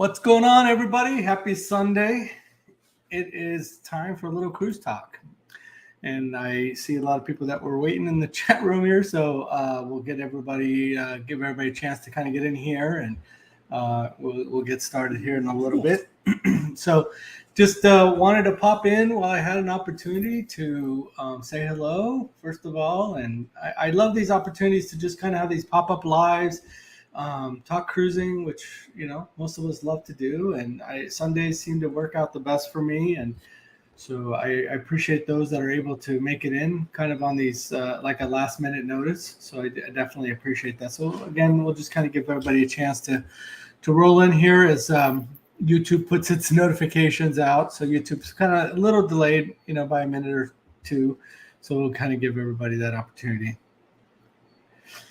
What's going on, everybody? Happy Sunday. It is time for a little cruise talk. And I see a lot of people that were waiting in the chat room here, so we'll get everybody, give everybody a chance to kind of get in here, and we'll get started here in a little bit. So just wanted to pop in while I had an opportunity to say hello, first of all. And I love these opportunities to just kind of have these pop-up lives, talk cruising, which, you know, most of us love to do. And Sundays seem to work out the best for me. And so I appreciate those that are able to make it in kind of on these like a last minute notice. So I definitely appreciate that. So again, we'll just kind of give everybody a chance to roll in here as YouTube puts its notifications out. So YouTube's kind of a little delayed, you know, by a minute or two. So we'll kind of give everybody that opportunity.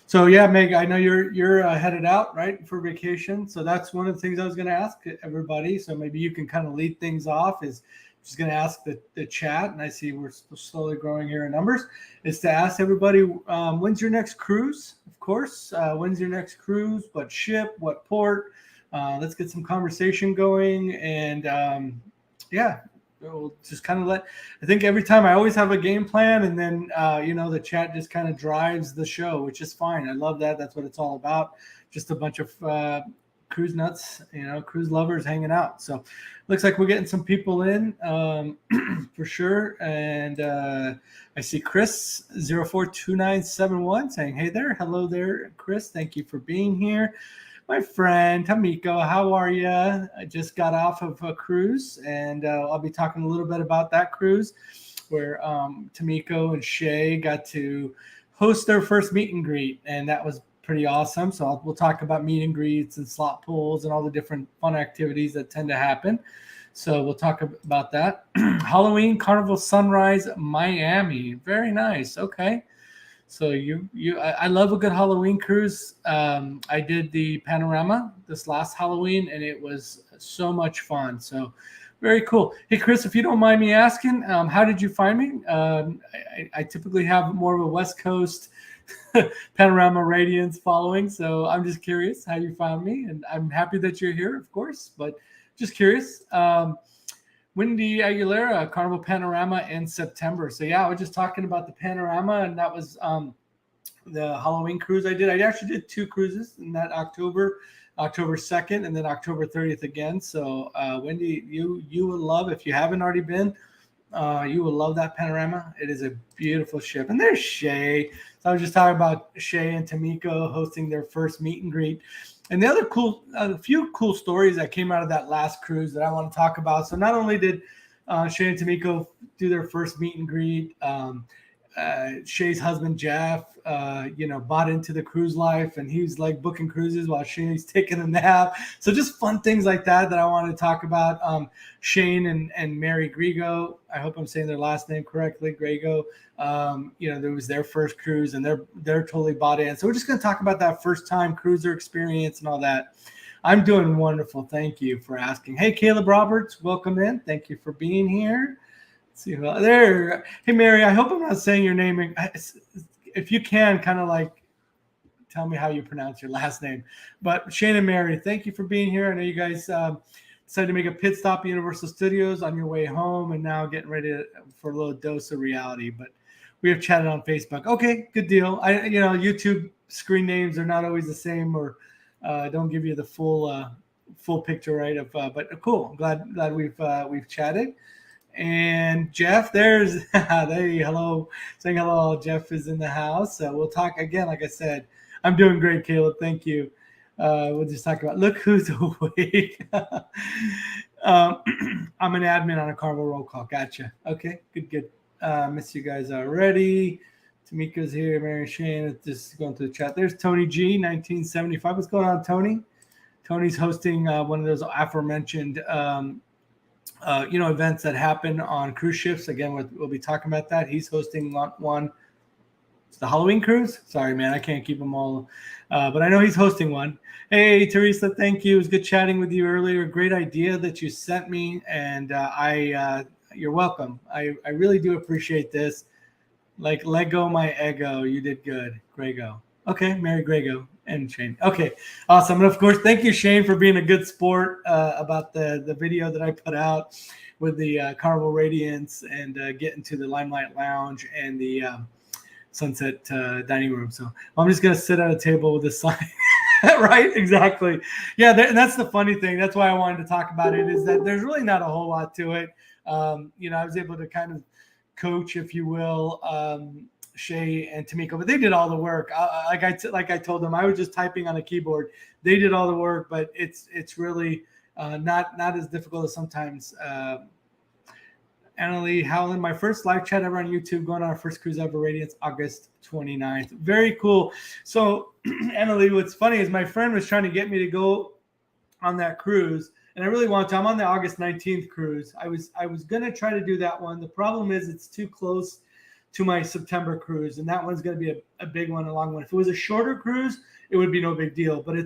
So yeah, Meg, I know you're headed out, right, for vacation. So that's one of the things I was going to ask everybody. So maybe you can kind of lead things off. Is just going to ask the chat, and I see we're slowly growing here in numbers. Is to ask everybody, when's your next cruise? Of course, when's your next cruise? What ship? What port? Let's get some conversation going, and yeah. We'll just kind of I think every time I always have a game plan, and then, you know, the chat just kind of drives the show, which is fine. I love that. That's what it's all about. Just a bunch of cruise nuts, you know, cruise lovers hanging out. So looks like we're getting some people in for sure. And I see Chris 042971 saying, hey there. Hello there, Chris. Thank you for being here. My friend Tamiko, how are you? I just got off of a cruise, and I'll be talking a little bit about that cruise where Tamiko and Shay got to host their first meet and greet, and that was pretty awesome. So we'll talk about meet and greets and slot pools and all the different fun activities that tend to happen. So we'll talk about that. Halloween Carnival Sunrise Miami. Very nice. Okay. So I love a good Halloween cruise. I did the Panorama this last Halloween, and it was so much fun. So very cool. Hey, Chris, if you don't mind me asking, how did you find me? I typically have more of a West Coast Panorama Radiance following. So I'm just curious how you found me, and I'm happy that you're here, of course, but just curious. Wendy Aguilera, Carnival Panorama in September. So yeah, I was just talking about the Panorama, and that was the Halloween cruise I did. I actually did two cruises in that October 2nd, and then October 30th again. So Wendy, you will love, if you haven't already been, you will love that Panorama. It is a beautiful ship. And there's Shay. So I was just talking about Shay and Tamiko hosting their first meet and greet. And the other a few cool stories that came out of that last cruise that I want to talk about. So not only did Shay and Tamiko do their first meet and greet, Shay's husband, Jeff, you know, bought into the cruise life, and he was like booking cruises while Shay's taking a nap. So just fun things like that I wanted to talk about. Shane and Mary Grego, I hope I'm saying their last name correctly, Grego. You know, there was their first cruise, and they're totally bought in. So we're just going to talk about that first time cruiser experience and all that. I'm doing wonderful. Thank you for asking. Hey, Caleb Roberts, welcome in. Thank you for being here. Let's see there. Hey, Mary, I hope I'm not saying your name. If you can, kind of like tell me how you pronounce your last name. But Shane and Mary, thank you for being here. I know you guys decided to make a pit stop at Universal Studios on your way home, and now getting ready for a little dose of reality. But we have chatted on Facebook. Okay, good deal. You know, YouTube screen names are not always the same, or don't give you the full picture, right? But cool. I'm glad we've chatted. And Jeff, there's hello, saying hello. Jeff is in the house. So we'll talk again. Like I said, I'm doing great, Caleb. Thank you. We'll just talk about, look who's awake. I'm an admin on a Carnival roll call. Gotcha. Okay, good. Miss you guys already. Tamika's here. Mary Shane, just going through the chat. There's Tony G, 1975. What's going on, Tony? Tony's hosting one of those aforementioned you know, events that happen on cruise ships. Again, we'll be talking about that. He's hosting one. It's the Halloween cruise. Sorry, man, I can't keep them all. But I know he's hosting one. Hey, Teresa, thank you. It was good chatting with you earlier. Great idea that you sent me, and you're welcome. I really do appreciate this. Like, let go my ego. You did good, Grego. Okay, Mary Grego. and Shane. Okay, awesome. And of course, thank you, Shane, for being a good sport about the video that I put out with the Carnival Radiance and getting to the Limelight Lounge and the Sunset dining room. So I'm just going to sit at a table with a sign. Right, exactly. Yeah, and that's the funny thing. That's why I wanted to talk about it, is that there's really not a whole lot to it. I was able to kind of coach, if you will, Shay and Tamiko, but they did all the work. Like I told them, I was just typing on a keyboard. They did all the work, but it's really not as difficult as sometimes. Annalie Howland, my first live chat ever on YouTube, going on our first cruise ever, Radiance, August 29th. Very cool. So, Annalie, what's funny is my friend was trying to get me to go on that cruise, and I really want to. I'm on the August 19th cruise. I was going to try to do that one. The problem is it's too close to my September cruise, and that one's going to be a big one, a long one. If it was a shorter cruise, it would be no big deal, but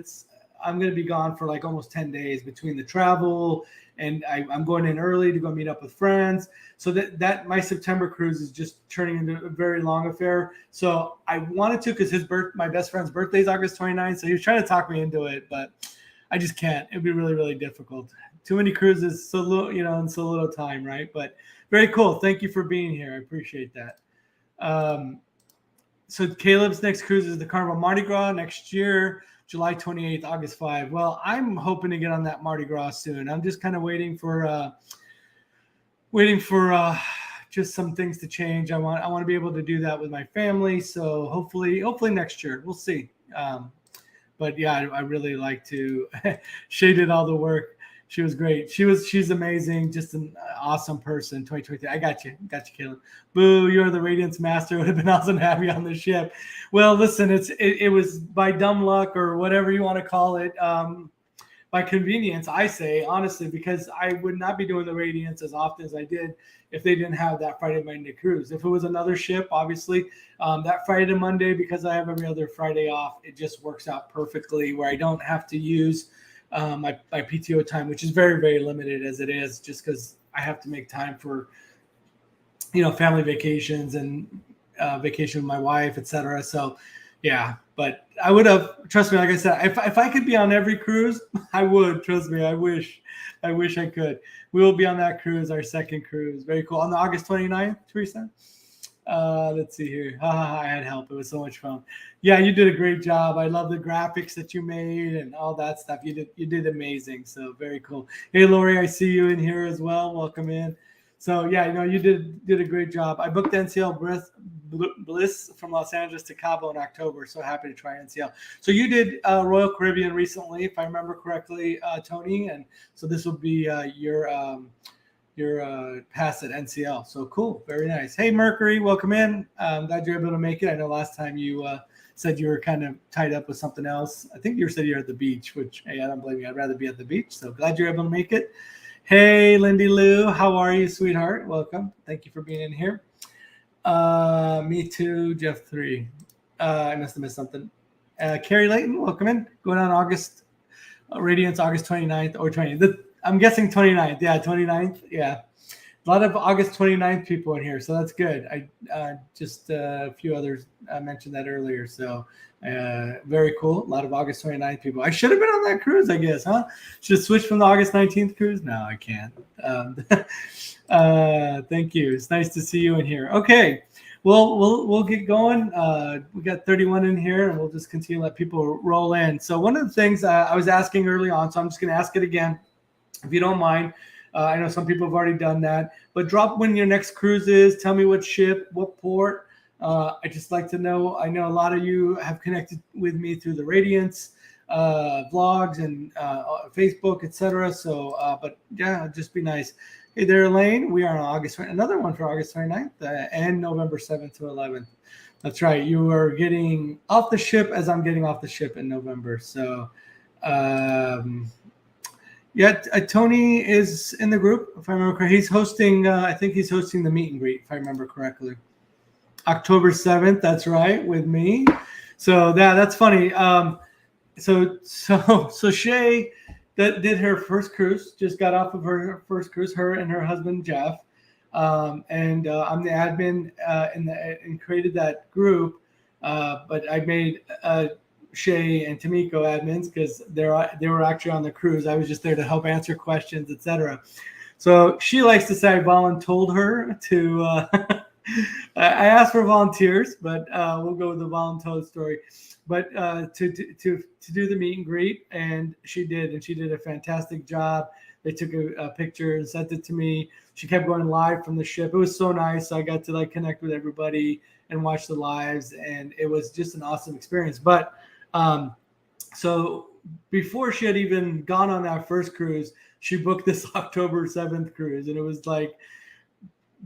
I'm going to be gone for like almost 10 days between the travel, and I'm going in early to go meet up with friends. So that my September cruise is just turning into a very long affair. So I wanted to, because my best friend's birthday is August 29th. So he was trying to talk me into it, but I just can't. It'd be really, really difficult. Too many cruises, so little, and so little time, right? But very cool. Thank you for being here. I appreciate that. So Caleb's next cruise is the Carnival Mardi Gras next year, July 28th, August 5. Well, I'm hoping to get on that Mardi Gras soon. I'm just kind of waiting for just some things to change. I want to be able to do that with my family. So hopefully next year. We'll see. But yeah, I really like to. Shay did all the work. She was great. She's amazing. Just an awesome person. 2023. I got you, Caleb. Boo, you're the Radiance master. It would have been awesome to have you on the ship. Well, listen, it was by dumb luck or whatever you want to call it. By convenience, I say, honestly, because I would not be doing the Radiance as often as I did if they didn't have that Friday, Monday cruise. If it was another ship, obviously, that Friday to Monday, because I have every other Friday off, it just works out perfectly where I don't have to use my PTO time, which is very, very limited as it is, just because I have to make time for, family vacations and vacation with my wife, etc. So, yeah, but I would have, trust me, like I said, if I could be on every cruise, I would. Trust me, I wish I could. We will be on that cruise, our second cruise. Very cool. On the August 29th, Teresa. Let's see here. I had help. It was so much fun. Yeah, you did a great job. I love the graphics that you made and all that stuff. You did amazing. So very cool. Hey, Lori, I see you in here as well. Welcome in. So yeah, you did a great job. I booked NCL Bliss from Los Angeles to Cabo in October. So happy to try NCL. So you did Royal Caribbean recently, if I remember correctly, Tony. And so this will be your pass at NCL. So cool. Very nice. Hey, Mercury, welcome in. I'm glad you're able to make it. I know last time you said you were kind of tied up with something else. I think you said you're at the beach, which, hey, I don't blame you. I'd rather be at the beach. So glad you're able to make it. Hey, Lindy Lou, how are you, sweetheart? Welcome. Thank you for being in here. Me too, Jeff 3. I must have missed something. Carrie Layton, welcome in. Going on Radiance, August 29th or 20th. I'm guessing 29th. Yeah, 29th. Yeah. A lot of August 29th people in here, so that's good. I just a few others mentioned that earlier, so very cool. A lot of August 29th people. I should have been on that cruise, I guess, huh? Should have switched from the August 19th cruise? No, I can't. Thank you. It's nice to see you in here. Okay, well, we'll get going. We got 31 in here, and we'll just continue to let people roll in. So one of the things I was asking early on, so I'm just going to ask it again, if you don't mind. I know some people have already done that, but drop when your next cruise is. Tell me what ship, what port. I just like to know. I know a lot of you have connected with me through the Radiance vlogs and Facebook, etc. So, but yeah, just be nice. Hey there, Elaine. We are on another one for August 29th and November 7th to 11th. That's right. You are getting off the ship as I'm getting off the ship in November. So, yeah, Tony is in the group, if I remember correctly. He's hosting, I think he's hosting the meet and greet, if I remember correctly. October 7th, that's right, with me. So that's funny. So Shay that did her first cruise, just got off of her first cruise, her and her husband, Jeff. And I'm the admin and created that group. But I made Shay and Tamiko admins because they were actually on the cruise. I was just there to help answer questions, etc. So she likes to say I voluntold her to. I asked for volunteers, but we'll go with the voluntold story. But to do the meet and greet, and she did a fantastic job. They took a picture and sent it to me. She kept going live from the ship. It was so nice. I got to like connect with everybody and watch the lives, and it was just an awesome experience. But so before she had even gone on that first cruise, she booked this October 7th cruise, and it was like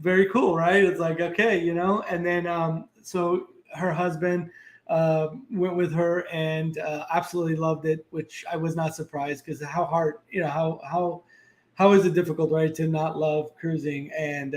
very cool, right? It's like, okay, you know, and then so her husband went with her and absolutely loved it, which I was not surprised because how hard, you know, how is it difficult, right, to not love cruising? And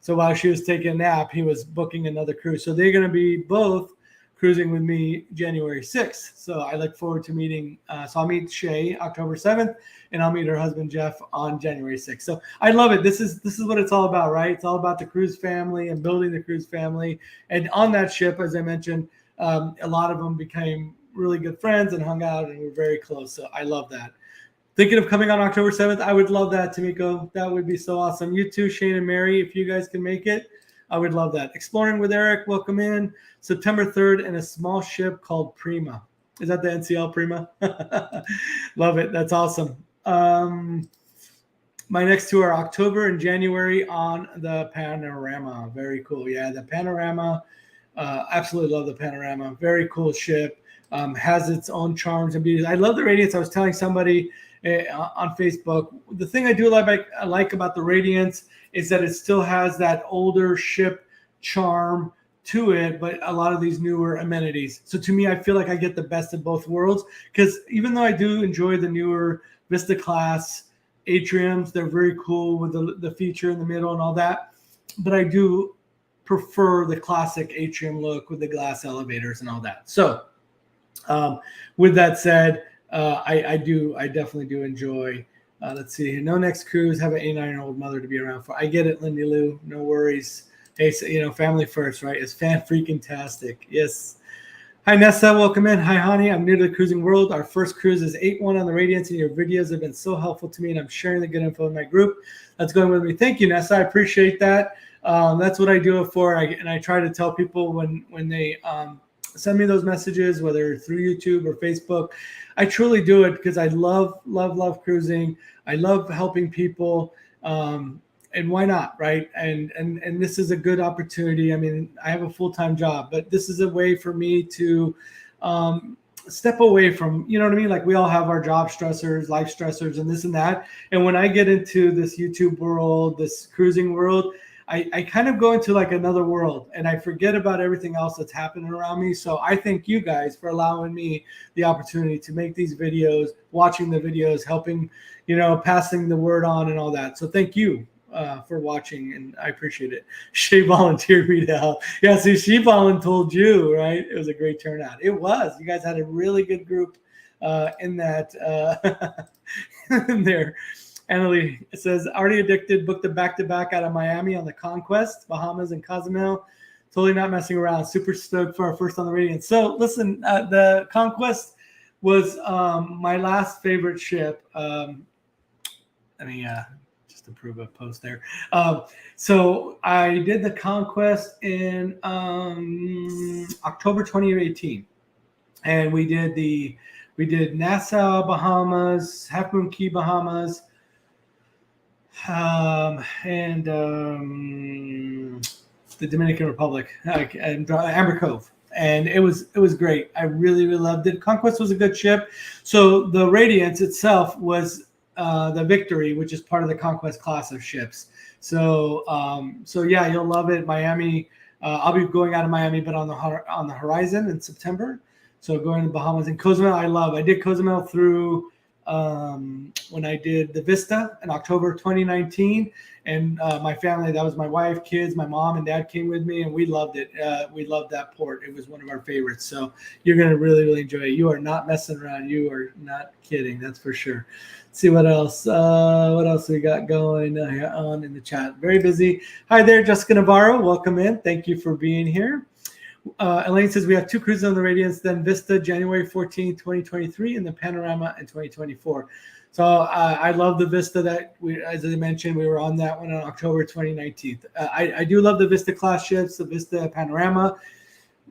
so while she was taking a nap, he was booking another cruise. So they're going to be both cruising with me January 6th. So I look forward to meeting. So I'll meet Shay October 7th, and I'll meet her husband Jeff on January 6th. So I love it. This is what it's all about, right? It's all about the cruise family and building the cruise family. And on that ship, as I mentioned, a lot of them became really good friends and hung out and were very close. So I love that. Thinking of coming on October 7th. I would love that, Tamiko. That would be so awesome. You too, Shane and Mary, if you guys can make it, I would love that. Exploring with Eric, welcome in. September 3rd in a small ship called Prima. Is that the NCL Prima? Love it. That's awesome. My next two are October and January on the Panorama. Very cool. Yeah, the Panorama. Absolutely love the Panorama. Very cool ship. Has its own charms and beauties. I love the Radiance. I was telling somebody on Facebook, the thing I do like about the Radiance is that it still has that older ship charm to it, but a lot of these newer amenities. So to me, I feel like I get the best of both worlds, because even though I do enjoy the newer Vista class atriums, they're very cool with the feature in the middle and all that, but I do prefer the classic atrium look with the glass elevators and all that. So with that said, I definitely do enjoy. Let's see here. No next cruise. Have an 89-year-old mother to be around for. I get it, Lindy Lou. No worries. Hey, so, you know, family first, right? It's fan-freaking-tastic. Yes. Hi, Nessa. Welcome in. Hi, honey. I'm new to the cruising world. Our first cruise is 8-1 on the Radiance, and your videos have been so helpful to me, and I'm sharing the good info in my group. That's going with me. Thank you, Nessa. I appreciate that. That's what I do it for. And I try to tell people when they send me those messages, whether through YouTube or Facebook, I truly do it because I love cruising. I love helping people. And why not, right? And this is a good opportunity. I mean, I have a full-time job, but this is a way for me to step away from, you know what I mean? Like we all have our job stressors, life stressors, and this and that. And when I get into this YouTube world, this cruising world, I kind of go into like another world and I forget about everything else that's happening around me. So I thank you guys for allowing me the opportunity to make these videos, watching the videos, helping, you know, passing the word on and all that. So thank you for watching, and I appreciate it. She volunteered me to help. Yeah, see, she volunteered you, right? It was a great turnout. It was. You guys had a really good group in that in there. Annalie, it says, already addicted, booked the back-to-back out of Miami on the Conquest, Bahamas, and Cozumel. Totally not messing around. Super stoked for our first on the Radiance. So listen, the Conquest was my last favorite ship. Let me just approve a post there. So I did the Conquest in October 2018. And we did Nassau, Bahamas, Half Moon Key, Bahamas, and the Dominican Republic, and Amber Cove, and it was great. I really loved it. Conquest was a good ship. So the Radiance itself was the Victory, which is part of the Conquest class of ships. So yeah, you'll love it. Miami. I'll be going out of Miami, but on the horizon in September. So going to the Bahamas and Cozumel, I did Cozumel through when I did the Vista in October 2019, and my family, that was my wife, kids, my mom and dad came with me, and we loved it. We loved that port. It was one of our favorites. So you're going to really enjoy it. You are not messing around. You are not kidding. That's for sure. Let's see what else. What else we got going on in the chat? Very busy. Hi there, Jessica Navarro. Welcome in. Thank you for being here. Elaine says we have 2 cruises on the Radiance, then Vista January 14th, 2023, and then Panorama in 2024. So I love the Vista that we, as I mentioned, we were on that one on October 2019. I do love the Vista class ships, the Vista Panorama.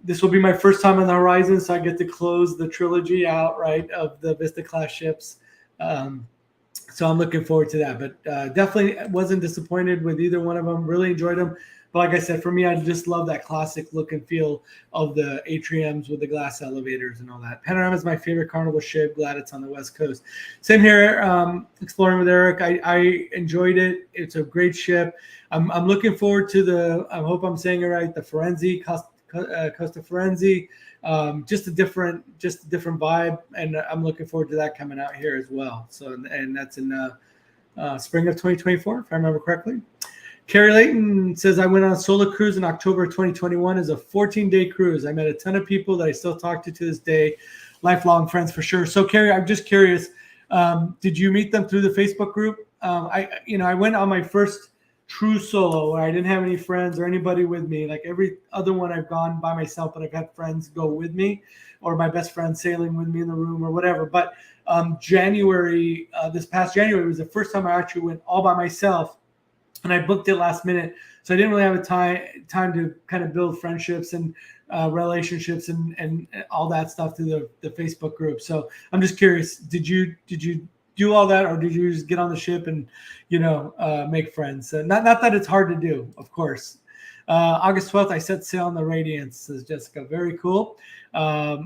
This will be my first time on the Horizon, so I get to close the trilogy out, right, of the Vista class ships. So I'm looking forward to that. But definitely wasn't disappointed with either one of them. Really enjoyed them. But like I said, for me, I just love that classic look and feel of the atriums with the glass elevators and all that. Panorama is my favorite Carnival ship. Glad it's on the West Coast. Same here, exploring with Eric. I enjoyed it. It's a great ship. I'm looking forward to the, I hope I'm saying it right, the Firenze, Costa Firenze. Just a different vibe. And I'm looking forward to that coming out here as well. So, and that's in spring of 2024, if I remember correctly. Carrie Layton says, I went on a solo cruise in October 2021 as a 14-day cruise. I met a ton of people that I still talk to this day. Lifelong friends for sure. So, Carrie, I'm just curious, did you meet them through the Facebook group? I went on my first true solo where I didn't have any friends or anybody with me. Like every other one I've gone by myself, but I've had friends go with me or my best friend sailing with me in the room or whatever. But this past January was the first time I actually went all by myself. And I booked it last minute, so I didn't really have a time to kind of build friendships and relationships and all that stuff through the Facebook group. So I'm just curious, did you do all that, or did you just get on the ship and make friends? Not that it's hard to do, of course. August 12th, I set sail on the Radiance, says Jessica. Very cool. I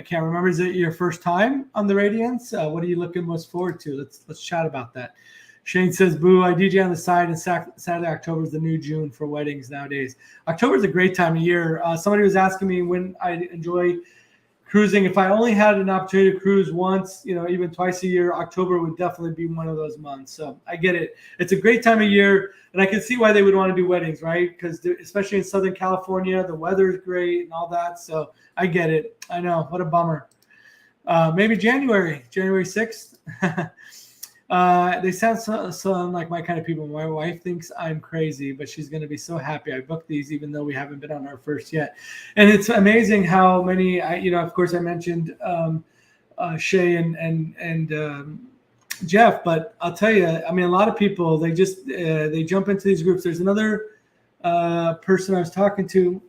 can't remember. Is it your first time on the Radiance? What are you looking most forward to? Let's chat about that. Shane says, boo, I DJ on the side, and Saturday, October is the new June for weddings nowadays. October is a great time of year. Somebody was asking me when I enjoy cruising. If I only had an opportunity to cruise once, even twice a year, October would definitely be one of those months. So I get it. It's a great time of year, and I can see why they would want to do weddings, right? Because especially in Southern California, the weather is great and all that. So I get it. I know. What a bummer. Maybe January 6th. They sound like my kind of people. My wife thinks I'm crazy, but she's going to be so happy I booked these, even though we haven't been on our first yet. And it's amazing how many, of course I mentioned Shay and Jeff, but I'll tell you, a lot of people, they jump into these groups. There's another person I was talking to,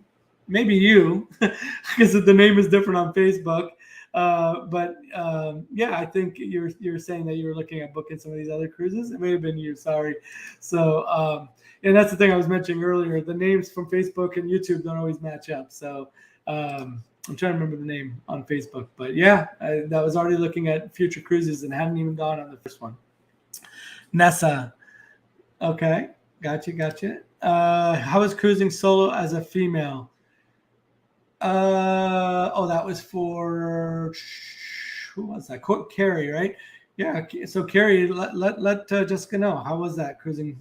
maybe you, because the name is different on Facebook. I think you're saying that you were looking at booking some of these other cruises. It may have been you. Sorry. So, and that's the thing I was mentioning earlier. The names from Facebook and YouTube don't always match up. So, I'm trying to remember the name on Facebook. But yeah, that was already looking at future cruises and hadn't even gone on the first one. Nessa. Okay. Gotcha. How is cruising solo as a female? That was for, who was that? Carrie, right? Yeah. So Carrie, let Jessica know, how was that cruising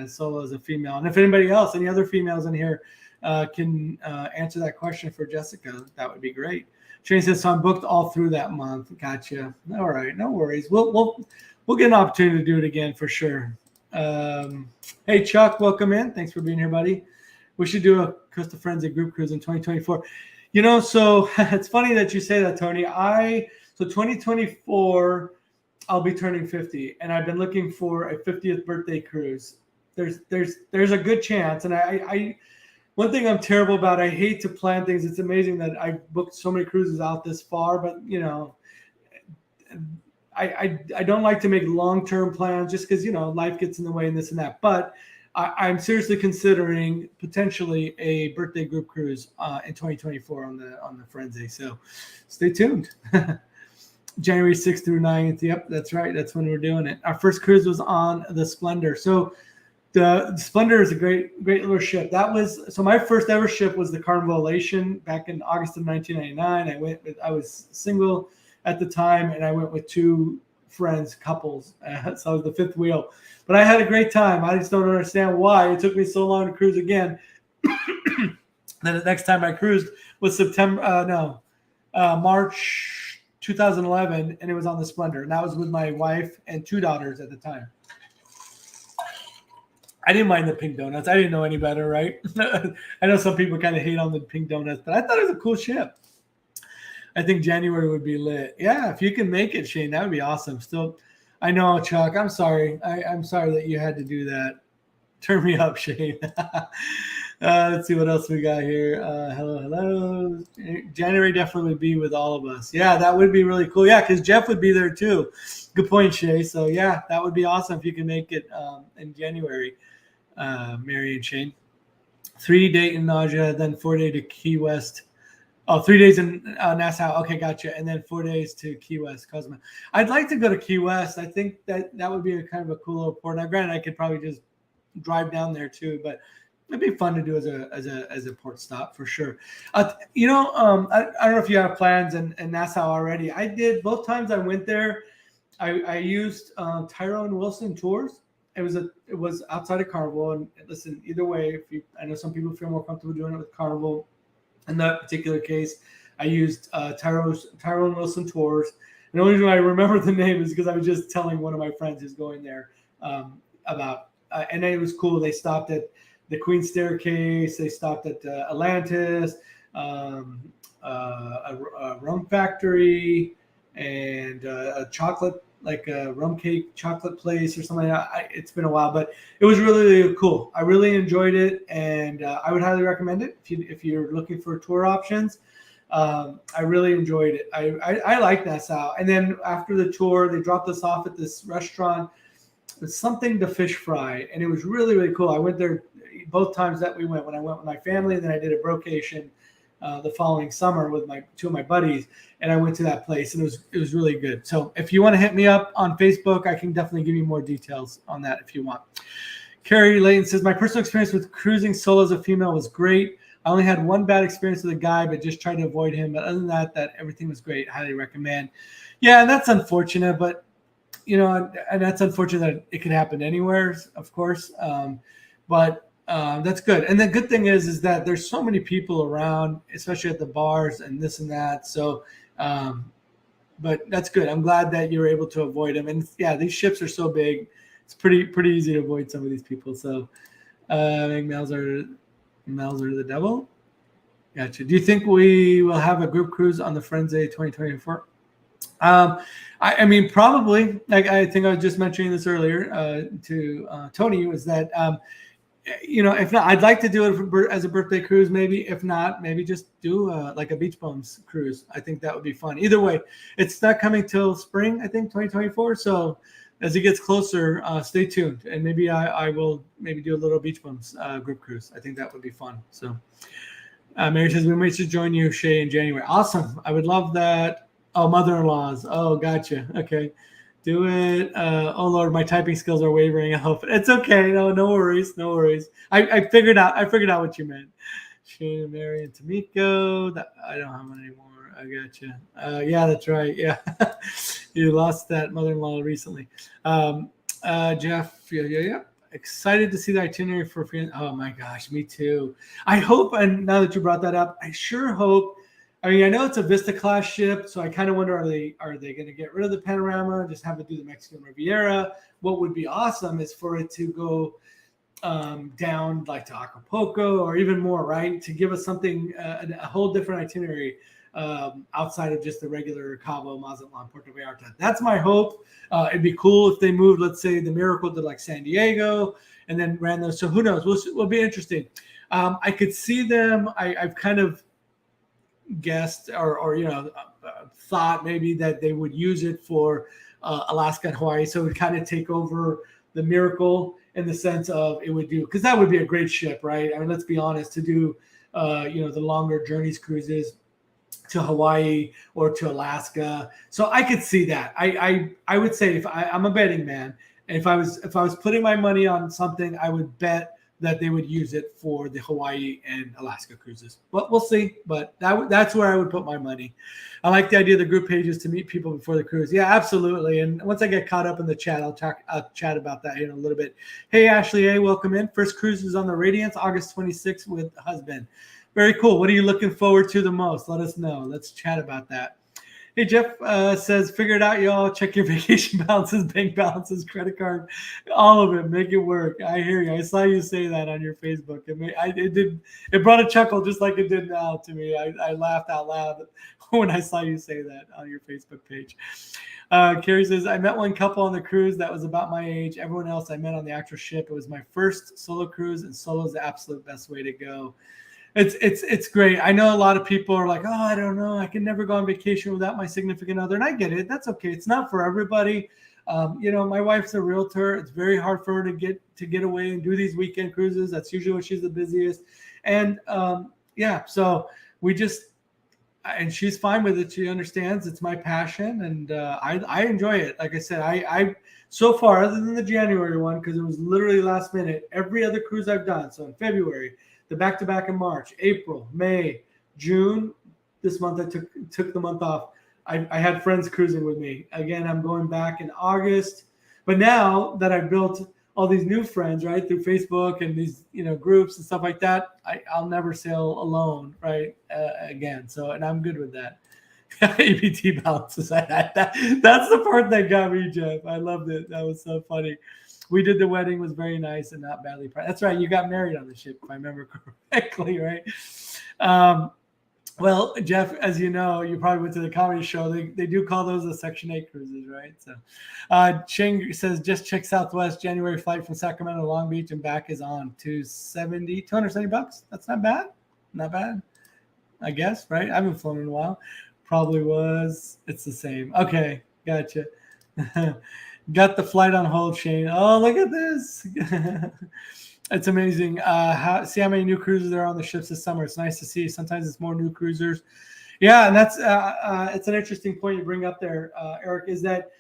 solo as a female? And if anybody else, any other females in here can answer that question for Jessica, that would be great. Shane says, so I'm booked all through that month. Gotcha. All right, no worries. We'll get an opportunity to do it again for sure. Hey Chuck, welcome in. Thanks for being here, buddy. We should do a Costa Firenze group cruise in 2024. So it's funny that you say that, Tony. So 2024, I'll be turning 50, and I've been looking for a 50th birthday cruise. There's a good chance, and I one thing I'm terrible about, I hate to plan things. It's amazing that I've booked so many cruises out this far, but I don't like to make long-term plans just because life gets in the way and this and that. But I'm seriously considering potentially a birthday group cruise in 2024 on the Firenze. So stay tuned. January 6th through 9th. Yep, that's right. That's when we're doing it. Our first cruise was on the Splendor. So the Splendor is a great little ship. So my first ever ship was the Carnival back in August of 1999. I was single at the time, and I went with two friends, couples. So I was the fifth wheel. But I had a great time. I just don't understand why it took me so long to cruise again. Then the next time I cruised was March 2011, and it was on the Splendor. And that was with my wife and two daughters at the time. I didn't mind the pink donuts. I didn't know any better, right? I know some people kind of hate on the pink donuts, but I thought it was a cool ship. I think January would be lit. Yeah, if you can make it, Shane, that would be awesome. Still, I know, Chuck. I'm sorry. I'm sorry that you had to do that. Turn me up, Shane. Let's see what else we got here. Hello. January definitely would be with all of us. Yeah, that would be really cool. Yeah, because Jeff would be there too. Good point, Shay. So, yeah, that would be awesome if you can make it in January, Mary and Shane. 3-day in Nausea, then 4-day to Key West. Oh, 3 days in Nassau. Okay, gotcha. And then 4 days to Key West, Cosmo. I'd like to go to Key West. I think that would be a kind of a cool little port. Now, granted, I could probably just drive down there too, but it'd be fun to do as a port stop for sure. I don't know if you have plans in Nassau already. I did both times I went there. I used Tyrone Wilson Tours. It was outside of Carnival. And listen, either way, I know some people feel more comfortable doing it with Carnival. In that particular case, I used Tyrone Wilson Tours. And the only reason I remember the name is because I was just telling one of my friends who's going there about, and it was cool. They stopped at the Queen's Staircase. They stopped at Atlantis, a rum factory, and a chocolate, like a rum cake chocolate place or something like that. It's been a while, but it was really, really cool. I really enjoyed it, and I would highly recommend it if you're looking for tour options. I really enjoyed it. I like Nassau. And then after the tour, they dropped us off at this restaurant with something to fish fry, and it was really, really cool. I went there both times that we went. When I went with my family, and then I did a brocation the following summer with two of my buddies, and I went to that place, and it was really good. So if you want to hit me up on Facebook, I can definitely give you more details on that if you want. Carrie Layton says, my personal experience with cruising solo as a female was great. I only had one bad experience with a guy, but just tried to avoid him. But other than that everything was great. Highly recommend. Yeah, and that's unfortunate, but and that's unfortunate that it could happen anywhere, of course. But that's good. And the good thing is that there's so many people around, especially at the bars and this and that. So, but that's good. I'm glad that you were able to avoid them. And yeah, these ships are so big. It's pretty easy to avoid some of these people. So, males are the devil. Gotcha. Do you think we will have a group cruise on the Frenzy 2024? I mean, probably. Like I think I was just mentioning this earlier to Tony, was that if not, I'd like to do it as a birthday cruise. Maybe if not, maybe just do like a Beach Bums cruise. I think that would be fun. Either way, it's not coming till spring, I think 2024. So as it gets closer, stay tuned, and maybe I will maybe do a little Beach Bums group cruise. I think that would be fun. So Mary says we might just join you, Shay, in January. Awesome. I would love that. Oh, mother-in-laws. Oh, gotcha. Okay. Do it. Oh Lord, my typing skills are wavering. I hope it's okay. No worries. I figured out what you meant. Shane, Mary, and Tamiko. I don't have it anymore. I gotcha. Yeah, that's right. Yeah. You lost that mother-in-law recently. Jeff, yeah. Excited to see the itinerary for free. Oh my gosh, me too. I hope, and now that you brought that up, I sure hope. I mean, I know it's a Vista class ship, so I kind of wonder, are they going to get rid of the panorama and just have it do the Mexican Riviera? What would be awesome is for it to go down like to Acapulco or even more, right? To give us something, a whole different itinerary outside of just the regular Cabo, Mazatlan, Puerto Vallarta. That's my hope. It'd be cool if they moved, let's say, the Miracle to like San Diego and then ran those. So who knows? Will be interesting. I could see them. I've kind of guessed or thought maybe that they would use it for Alaska and Hawaii, so it would kind of take over the Miracle in the sense of it would do, because that would be a great ship, right? I mean, let's be honest, to do the longer journeys cruises to Hawaii or to Alaska. So I could see that. I would say if I'm a betting man, and if I was putting my money on something, I would bet that they would use it for the Hawaii and Alaska cruises. But we'll see. But that's where I would put my money. I like the idea of the group pages to meet people before the cruise. Yeah, absolutely. And once I get caught up in the chat, I'll chat about that in a little bit. Hey, Ashley A., welcome in. First cruise is on the Radiance, August 26th with husband. Very cool. What are you looking forward to the most? Let us know. Let's chat about that. Hey, Jeff says, figure it out, y'all. Check your vacation balances, bank balances, credit card, all of it. Make it work. I hear you. I saw you say that on your Facebook. It brought a chuckle just like it did now to me. I laughed out loud when I saw you say that on your Facebook page. Carrie says, I met one couple on the cruise that was about my age. Everyone else I met on the actual ship. It was my first solo cruise, and solo is the absolute best way to go. It's great. I know a lot of people are like, oh, I don't know, I can never go on vacation without my significant other, and I get it. That's okay. It's not for everybody. My wife's a realtor. It's very hard for her to get away and do these weekend cruises. That's usually when she's the busiest. And so we just, and she's fine with it. She understands it's my passion, and I enjoy it. Like I said, I so far, other than the January one, because it was literally last minute, every other cruise I've done. So in February, the back-to-back in March, April, May, June. This month I took the month off. I had friends cruising with me. Again, I'm going back in August. But now that I've built all these new friends, right, through Facebook and these groups and stuff like that, I'll never sail alone, right, again. So, and I'm good with that. ABT balances. That's the part that got me, Jeff. I loved it. That was so funny. We did the wedding, was very nice and not badly priced. That's right. You got married on the ship, if I remember correctly, right? Well, Jeff, as you know, you probably went to the comedy show. They do call those the Section 8 cruises, right? So Shane says, just check Southwest. January flight from Sacramento to Long Beach and back is on $270. That's not bad. Not bad, I guess, right? I haven't flown in a while. Probably was. It's the same. Okay, gotcha. Got the flight on hold, Shane. Oh, look at this. It's amazing. See how many new cruisers there are on the ships this summer. It's nice to see. Sometimes it's more new cruisers. Yeah, and that's it's an interesting point you bring up there, Eric, is that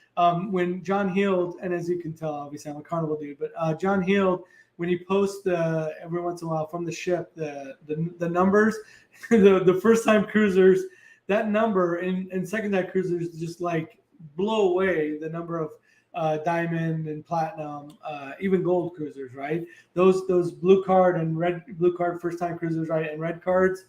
when John Heald, and as you can tell, obviously I'm a Carnival dude, but John Heald, when he posts every once in a while from the ship, the numbers, the first-time cruisers, that number, and second-time cruisers just like blow away the number of diamond and platinum, even gold cruisers, right? Those blue card and blue card first time cruisers, right? And red cards,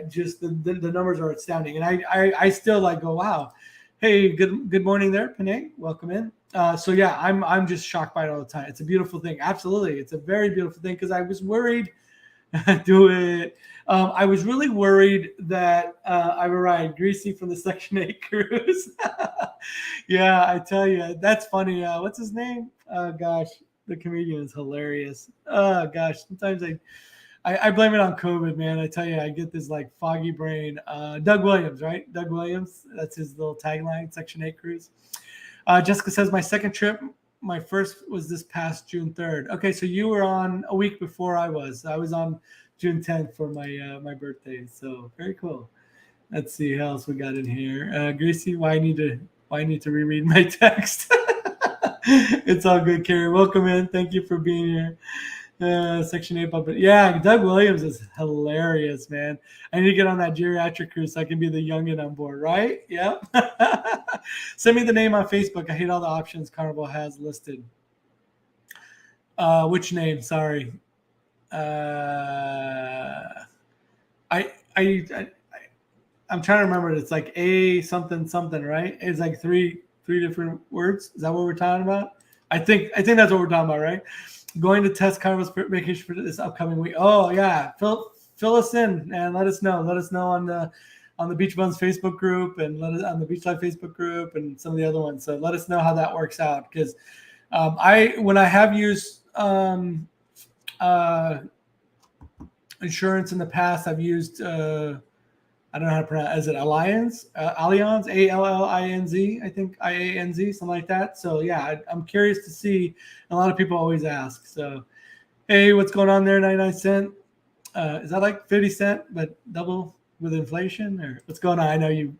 just the numbers are astounding. And I still like go, wow. Hey, good morning there, Panay. Welcome in. So yeah, I'm just shocked by it all the time. It's a beautiful thing. Absolutely. It's a very beautiful thing, because I was worried. Do it. I was really worried that I arrived greasy from the Section 8 cruise. Yeah, I tell you, that's funny. What's his name? Gosh, the comedian is hilarious. Gosh, sometimes I blame it on COVID, man. I tell you, I get this like foggy brain. Doug Williams, right? Doug Williams. That's his little tagline, Section 8 cruise. Jessica says, my second trip, my first was this past June 3rd. Okay, so you were on a week before I was. I was on June 10th for my birthday. So very cool. Let's see how else we got in here. Gracie, why I need to reread my text. It's all good, Carrie. Welcome in. Thank you for being here. Section 8 puppet. Yeah, Doug Williams is hilarious, man. I need to get on that geriatric cruise so I can be the youngin on board, right? Yep. Send me the name on Facebook. I hate all the options Carnival has listed. Which name? Sorry. I'm trying to remember it. It's like A something something, right? It's like three different words. Is that what we're talking about? I think that's what we're talking about, right? Going to test Carnival's vacation for this upcoming week. Oh yeah, fill us in and let us know. Let us know on the Beach Buns Facebook group, and on the Beach Life Facebook group, and some of the other ones. So let us know how that works out, because when I have used insurance in the past, I've used I don't know how to pronounce. Is it Allianz? Allianz, ALLINZ, I think IANZ, something like that. So yeah, I'm curious to see. A lot of people always ask. So, hey, what's going on there? 99 cent. Is that like 50 cent, but double with inflation, or what's going on? I know you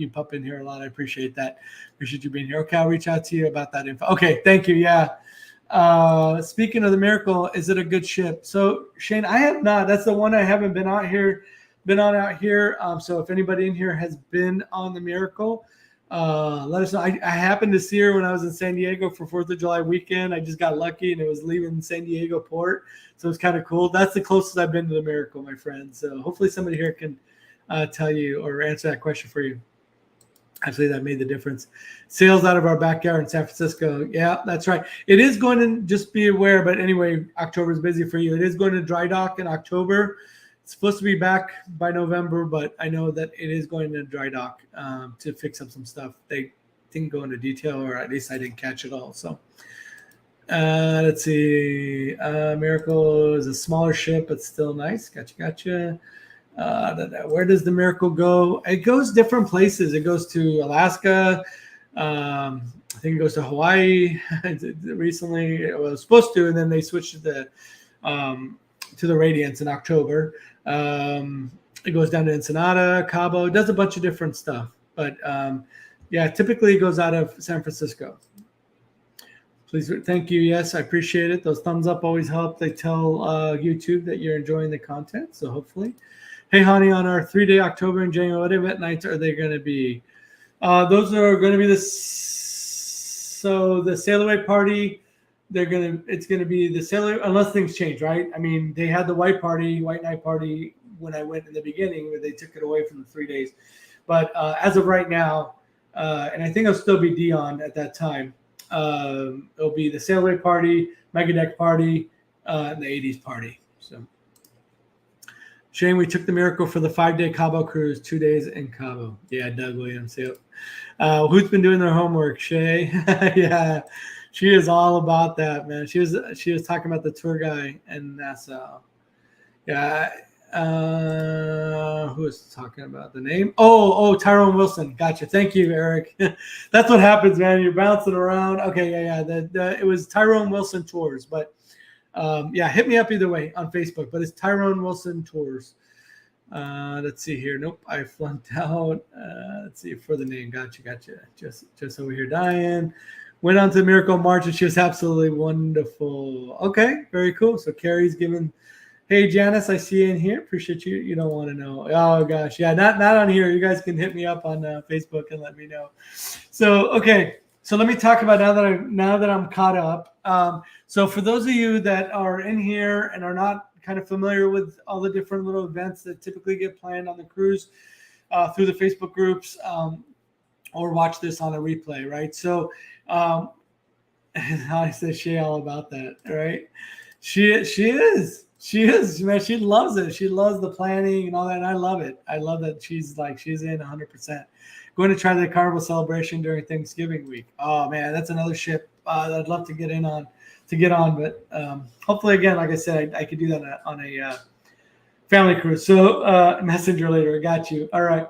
pop in here a lot. I appreciate that. Appreciate you being here. Okay, I'll reach out to you about that info. Okay, thank you. Yeah. Speaking of the Miracle, is it a good ship? So Shane, I have not. That's the one I haven't been on out here. So if anybody in here has been on the Miracle, let us know. I happened to see her when I was in San Diego for 4th of July weekend. I just got lucky, and it was leaving San Diego port. So it's kind of cool. That's the closest I've been to the Miracle, my friend. So hopefully somebody here can tell you or answer that question for you. Actually, that made the difference. Sales out of our backyard in San Francisco. Yeah, that's right. It is going to, just be aware, but anyway, October is busy for you. It is going to dry dock in October. It's supposed to be back by November, but I know that it is going to dry dock to fix up some stuff. They didn't go into detail, or at least I didn't catch it all. So let's see. Miracle is a smaller ship, but still nice. Gotcha. Where does the Miracle go? It goes different places. It goes to Alaska. I think it goes to Hawaii. Recently, it was supposed to, and then they switched to the Radiance in October. It goes down to Ensenada, Cabo. It does a bunch of different stuff, but yeah, typically it goes out of San Francisco. Please, thank you. Yes, I appreciate it. Those thumbs up always help. They tell YouTube that you're enjoying the content. So hopefully. Hey, honey, on our 3-day October and January, what event nights are they going to be? Those are going to be the sail away party. It's going to be the sail away, unless things change, right? I mean, they had the white night party when I went in the beginning, where they took it away from the 3 days. But as of right now, and I think it'll still be Dion at that time. It'll be the sail away party, mega deck party, and the 80s party. So. Shane, we took the Miracle for the 5-day Cabo cruise, 2 days in Cabo. Yeah, Doug Williams. Yep. Who's been doing their homework? Shay. Yeah, she is all about that, man. She was talking about the tour guy in Nassau. Yeah. Who was talking about the name? Oh, Tyrone Wilson. Gotcha. Thank you, Eric. That's what happens, man. You're bouncing around. Okay, yeah. It was Tyrone Wilson Tours, but. Yeah, hit me up either way on Facebook, but it's Tyrone Wilson Tours. Let's see here. Nope, I flunked out. Let's see for the name. Gotcha. Just over here, Diane. Went on to Miracle March, and she was absolutely wonderful. Okay, very cool. So Carrie's giving. Hey, Janice, I see you in here. Appreciate you. You don't want to know. Oh gosh, yeah, not on here. You guys can hit me up on Facebook and let me know. So okay. So let me talk about now that I'm caught up. So for those of you that are in here and are not kind of familiar with all the different little events that typically get planned on the cruise through the Facebook groups, or watch this on a replay, right? So I said she all about that, right? She is, man. She loves it. She loves the planning and all that, and I love it. I love that she's in 100%. Going to try the Carnival celebration during Thanksgiving week. Oh man, that's another ship that I'd love to get on. But hopefully, again, like I said, I could do that on a family cruise. So messenger later, I got you. All right.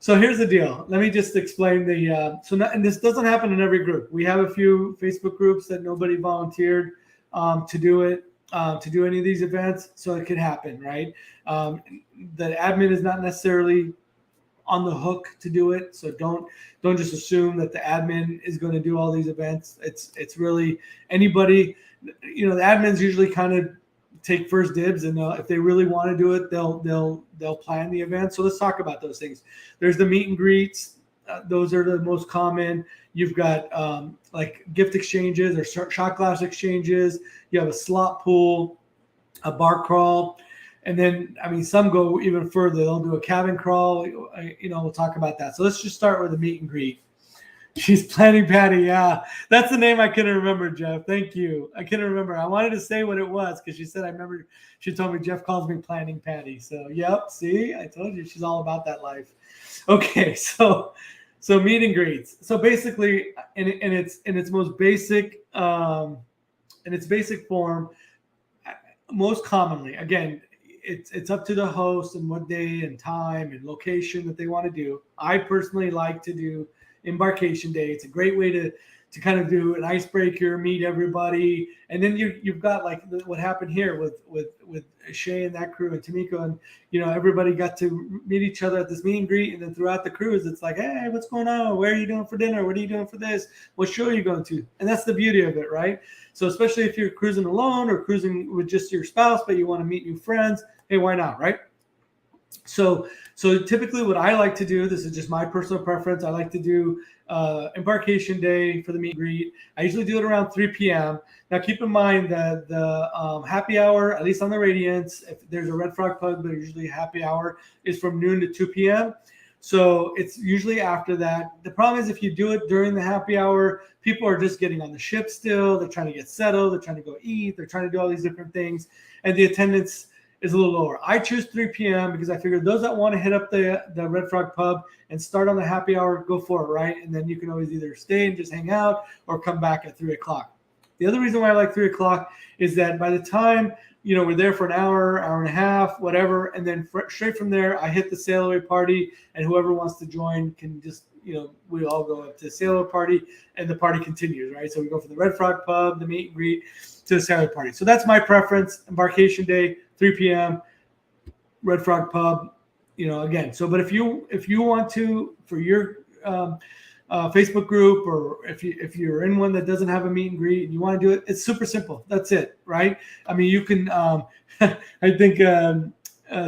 So here's the deal. Let me just explain and this doesn't happen in every group. We have a few Facebook groups that nobody volunteered to do it, to do any of these events. So it could happen, right? The admin is not necessarily on the hook to do it, so don't just assume that the admin is going to do all these events. It's really anybody. The admins usually kind of take first dibs, and if they really want to do it, they'll plan the event. So let's talk about those things. There's the meet and greets. Those are the most common. You've got like gift exchanges or shot glass exchanges. You have a slot pool, a bar crawl. And then, some go even further. They'll do a cabin crawl. We'll talk about that. So let's just start with the meet and greet. She's Planning Patty. Yeah, that's the name I couldn't remember, Jeff. Thank you. I couldn't remember. I wanted to say what it was because she said, I remember she told me Jeff calls me Planning Patty. So, yep, see, I told you she's all about that life. Okay, so meet and greets. So basically, in its most basic, in its basic form, most commonly, again, it's up to the host and what day and time and location that they want to do. I personally like to do embarkation day. It's a great way to kind of do an icebreaker, meet everybody, and then you've got like what happened here with Shay and that crew and Tamiko, and everybody got to meet each other at this meet and greet, and then throughout the cruise, it's like, hey, what's going on? Where are you doing for dinner? What are you doing for this? What show are you going to? And that's the beauty of it, right? So especially if you're cruising alone or cruising with just your spouse, but you want to meet new friends, hey, why not, right? So typically what I like to do, this is just my personal preference, I like to do embarkation day for the meet and greet. I usually do it around 3 p.m. Now keep in mind that the happy hour, at least on the Radiance, if there's a Red Frog Pub, but usually happy hour is from noon to 2 p.m. So it's usually after that. The problem is if you do it during the happy hour, people are just getting on the ship still. They're trying to get settled. They're trying to go eat. They're trying to do all these different things. And the attendance is a little lower. I choose 3 p.m. because I figured those that want to hit up the Red Frog Pub and start on the happy hour, go for it, right? And then you can always either stay and just hang out or come back at 3 o'clock. The other reason why I like 3 o'clock is that by the time, we're there for an hour, hour and a half, whatever, and then straight from there, I hit the sail away party, and whoever wants to join can just, we all go up to the sail away party, and the party continues, right? So we go from the Red Frog Pub, the meet and greet, to the sail away party. So that's my preference. Embarkation day, 3 p.m., Red Frog Pub, again. So, but if you want to, for your Facebook group, or if you're in one that doesn't have a meet and greet and you want to do it, it's super simple. That's it, right? I mean, you can. I think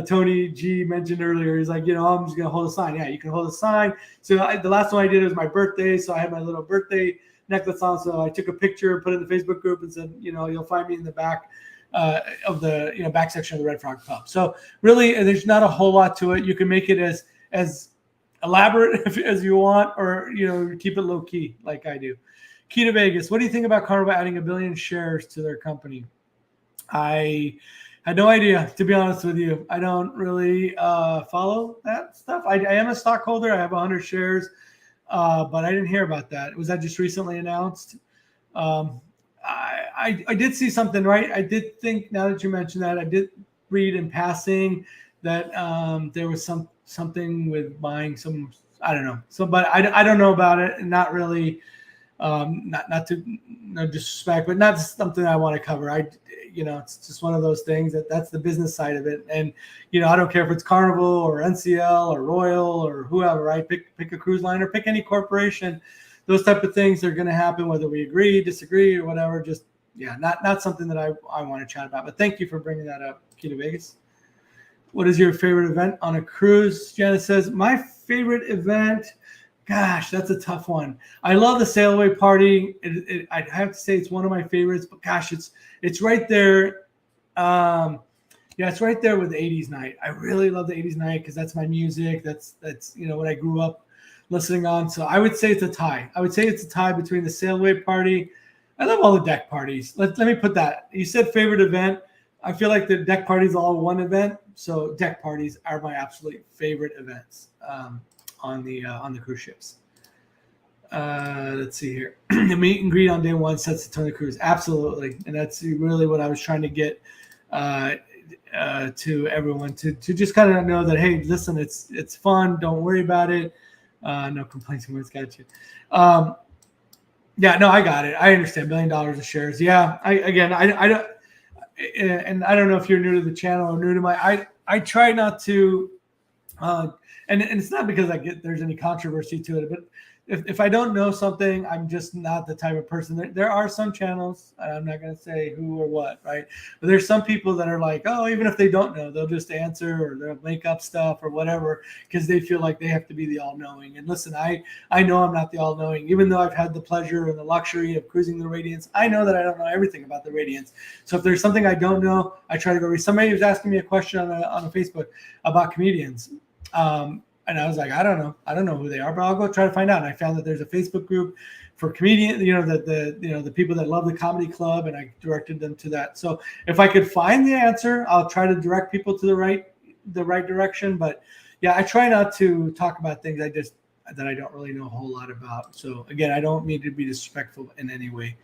Tony G mentioned earlier. He's like, I'm just gonna hold a sign. Yeah, you can hold a sign. So the last one I did was my birthday, so I had my little birthday necklace on. So I took a picture, put it in the Facebook group, and said, you'll find me in the back of the back section of the Red Frog Pub. So really, there's not a whole lot to it. You can make it as elaborate as you want, or keep it low key like I do. Key to Vegas. What do you think about Carnival adding 1 billion shares to their company? I had no idea, to be honest with you. I don't really follow that stuff. I am a stockholder. I have 100 shares, but I didn't hear about that. Was that just recently announced? I did see something, right? I did think, now that you mentioned that, I did read in passing that there was something with buying some, I don't know. So, but I don't know about it, and not really, not to, no disrespect, but not something I want to cover. It's just one of those things that's the business side of it. And, I don't care if it's Carnival or NCL or Royal or whoever, right? Pick a cruise line or pick any corporation. Those type of things are going to happen, whether we agree, disagree, or whatever. Just, not something that I want to chat about. But thank you for bringing that up, Key to Vegas. What is your favorite event on a cruise? Janice says, my favorite event, gosh, that's a tough one. I love the sail away party. I'd have to say it's one of my favorites, but gosh, it's right there. It's right there with the 80s night. I really love the 80s night because that's my music. That's what I grew up listening on. So I would say it's a tie. I would say it's a tie between the sail away party. I love all the deck parties. Let me put that. You said favorite event. I feel like the deck parties all one event. So deck parties are my absolute favorite events on the cruise ships. Let's see here. The meet and greet on day one sets the tone of the cruise. Absolutely. And that's really what I was trying to get to everyone to just kind of know that, hey, listen, it's fun. Don't worry about it. No complaints. Someone's got you. I got it. I understand. $1 billion of shares. Yeah. I don't. And I don't know if you're new to the channel or new to I try not to, and it's not because there's any controversy to it, but if I don't know something, I'm just not the type of person. There are some channels, and I'm not going to say who or what, right? But there's some people that are like, oh, even if they don't know, they'll just answer or they'll make up stuff or whatever because they feel like they have to be the all-knowing. And listen, I know I'm not the all-knowing. Even though I've had the pleasure and the luxury of cruising the Radiance, I know that I don't know everything about the Radiance. So if there's something I don't know, I try to go read. Somebody was asking me a question on a Facebook about comedians. And I was like, I don't know who they are, but I'll go try to find out. And I found that there's a Facebook group for comedians, the people that love the comedy club, and I directed them to that. So if I could find the answer, I'll try to direct people to the right direction. But I try not to talk about things that I don't really know a whole lot about. So again, I don't mean to be disrespectful in any way.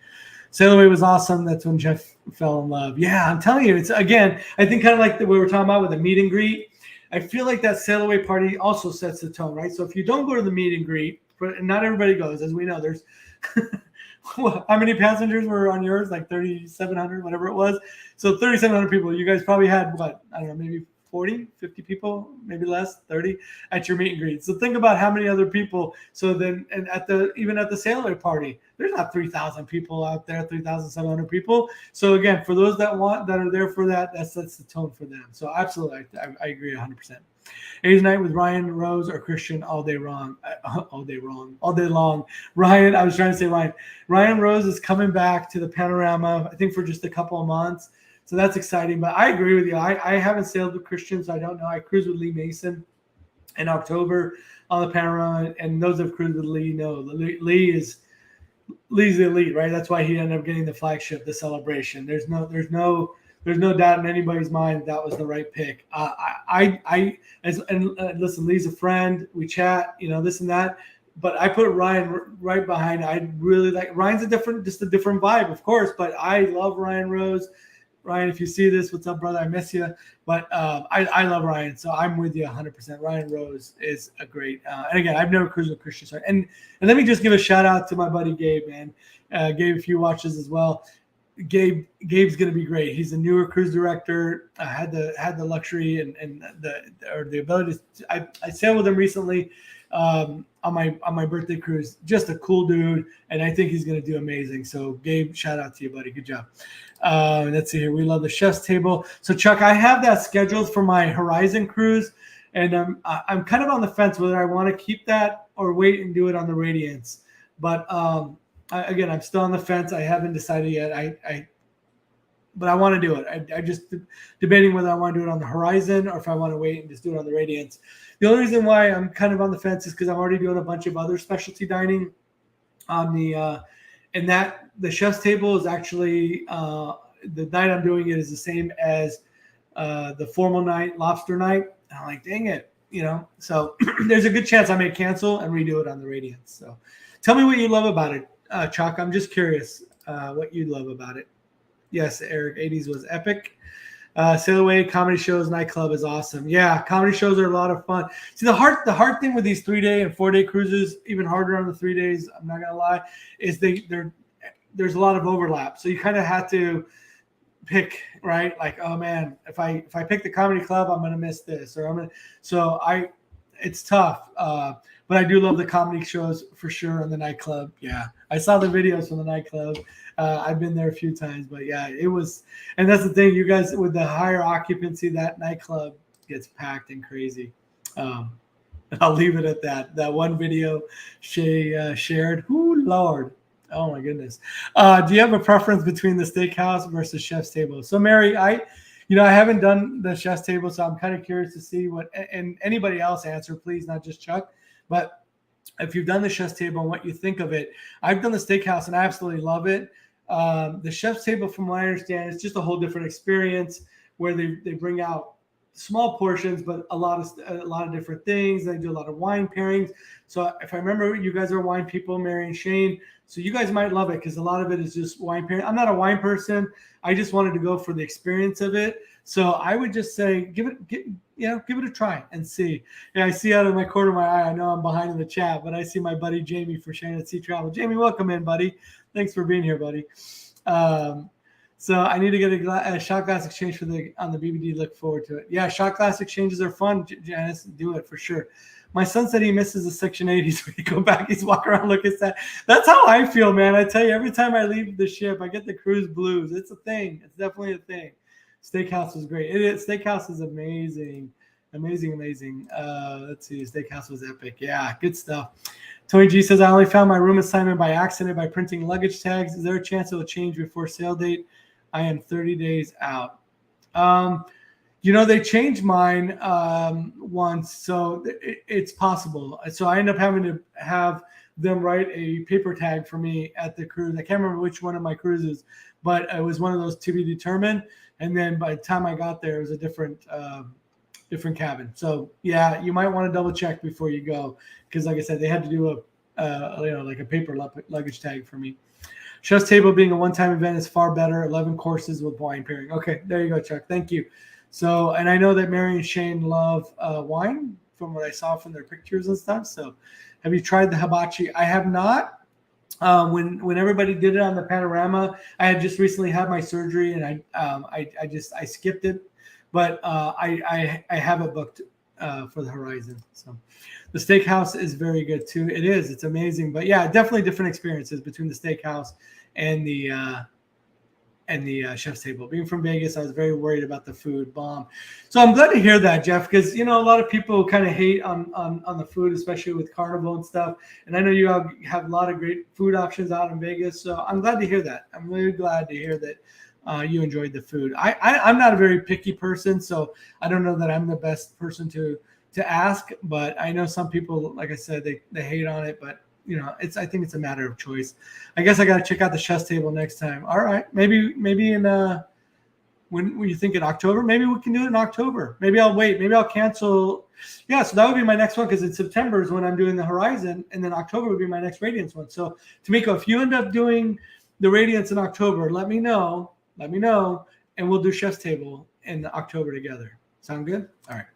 Sail Away was awesome. That's when Jeff fell in love. Yeah, I'm telling you, it's again, I think kind of like we were talking about with the meet and greet. I feel like that sail away party also sets the tone, right? So if you don't go to the meet and greet, and not everybody goes, as we know, there's how many passengers were on yours? Like 3,700, whatever it was. So 3,700 people. You guys probably had what? I don't know, maybe 40, 50 people, maybe less, 30 at your meet and greet. So think about how many other people. So then, and even at the sail away party, there's not 3,000 people out there, 3,700 people. So again, for those that are there for that sets the tone for them. So absolutely, I agree 100%. A's night with Ryan Rose or Christian all day long. Ryan, I was trying to say Ryan. Ryan Rose is coming back to the Panorama, I think for just a couple of months. So that's exciting. But I agree with you. I haven't sailed with Christian, so I don't know. I cruised with Lee Mason. in October on the Panorama. And those of cruised with Lee know Lee's the elite, right? That's why he ended up getting the flagship, the Celebration. There's no doubt in anybody's mind that was the right pick. Listen, Lee's a friend. We chat, this and that. But I put Ryan right behind. I really like Ryan's just a different vibe, of course. But I love Ryan Rose. Ryan, if you see this, what's up, brother? I miss you. But I love Ryan, so I'm with you 100%. Ryan Rose is a great. And again, I've never cruised with Christian Star. And let me just give a shout out to my buddy Gabe, man. Gabe, if you watch this as well. Gabe's going to be great. He's a newer cruise director. I had the luxury and the ability. I sailed with him recently on my birthday cruise. Just a cool dude, and I think he's going to do amazing. So Gabe, shout out to you, buddy. Good job. Let's see here. We love the chef's table. So Chuck, I have that scheduled for my Horizon cruise, and I'm kind of on the fence whether I want to keep that or wait and do it on the Radiance. But again, I'm still on the fence. I haven't decided yet. But I want to do it. I just debating whether I want to do it on the Horizon or if I want to wait and just do it on the Radiance. The only reason why I'm kind of on the fence is because I'm already doing a bunch of other specialty dining on the and that the chef's table is actually the night I'm doing it is the same as the formal night, lobster night. And I'm like, dang it, So there's a good chance I may cancel and redo it on the Radiance. So tell me what you love about it, Chuck. I'm just curious what you love about it. Yes, Eric, 80s was epic. Sail Away, comedy shows, nightclub is awesome. Yeah, comedy shows are a lot of fun. See, the hard thing with these 3-day and 4-day cruises, even harder on the 3 days, I'm not going to lie, is there's a lot of overlap. So you kind of have to pick, right? Like, oh man, if I pick the comedy club, I'm going to miss this. It's tough. But I do love the comedy shows for sure, and the nightclub. Yeah, I saw the videos from the nightclub. I've been there a few times, but yeah, it was. And that's the thing, you guys, with the higher occupancy, that nightclub gets packed and crazy. I'll leave it at that. That one video Shay shared. Ooh, Lord. Oh my goodness. Do you have a preference between the steakhouse versus chef's table? So Mary, I haven't done the chef's table, so I'm kind of curious to see what, and anybody else answer, please, not just Chuck. But if you've done the chef's table and what you think of it, I've done the steakhouse and I absolutely love it. The chef's table, from what I understand, is just a whole different experience where they bring out small portions, but a lot of different things. They do a lot of wine pairings. So if I remember, you guys are wine people, Mary and Shane. So you guys might love it because a lot of it is just wine pairing. I'm not a wine person. I just wanted to go for the experience of it. So I would just say, give it a try and see. Yeah, I see out of my corner of my eye, I know I'm behind in the chat, but I see my buddy Jamie for Shane at Sea Travel. Jamie, welcome in, buddy. Thanks for being here, buddy. So I need to get a shot glass exchange on the BBD. Look forward to it. Yeah, shot glass exchanges are fun, Janice. Do it for sure. My son said he misses the Section 80s when he go back. He's walking around looking sad. That's how I feel, man. I tell you, every time I leave the ship, I get the cruise blues. It's a thing. It's definitely a thing. Steakhouse was great. Steakhouse is amazing. Amazing. Let's see. Steakhouse was epic. Yeah, good stuff. Tony G says, I only found my room assignment by accident by printing luggage tags. Is there a chance it will change before sail date? I am 30 days out. They changed mine once, so it's possible. So I end up having to have them write a paper tag for me at the cruise. I can't remember which one of my cruises, but it was one of those to be determined. And then by the time I got there, it was a different cabin. So yeah, you might want to double check before you go, because like I said, they had to do a paper luggage tag for me. Chef's table being a one-time event is far better. 11 courses with wine pairing. Okay, there you go, Chuck. Thank you. So, and I know that Mary and Shane love wine from what I saw from their pictures and stuff. So, have you tried the hibachi? I have not. When everybody did it on the Panorama, I had just recently had my surgery and I skipped it, but I have it booked for the Horizon. So the steakhouse is very good too. It's amazing. But yeah, definitely different experiences between the steakhouse and the chef's table. Being from Vegas, I was very worried about the food bomb. So I'm glad to hear that, Jeff, because a lot of people kind of hate on the food, especially with Carnival and stuff. And I know you have a lot of great food options out in Vegas. So I'm glad to hear that. I'm really glad to hear that you enjoyed the food. I'm not a very picky person, so I don't know that I'm the best person to to ask, but I know some people, like I said, they hate on it, but I think it's a matter of choice. I guess I got to check out the chef's table next time. All right, maybe in when you think in October, maybe we can do it in October. Maybe I'll wait. Maybe I'll cancel. Yeah, so that would be my next one, because in September is when I'm doing the Horizon, and then October would be my next Radiance one. So Tamiko, if you end up doing the Radiance in October, let me know, and we'll do chef's table in October together. Sound good? All right.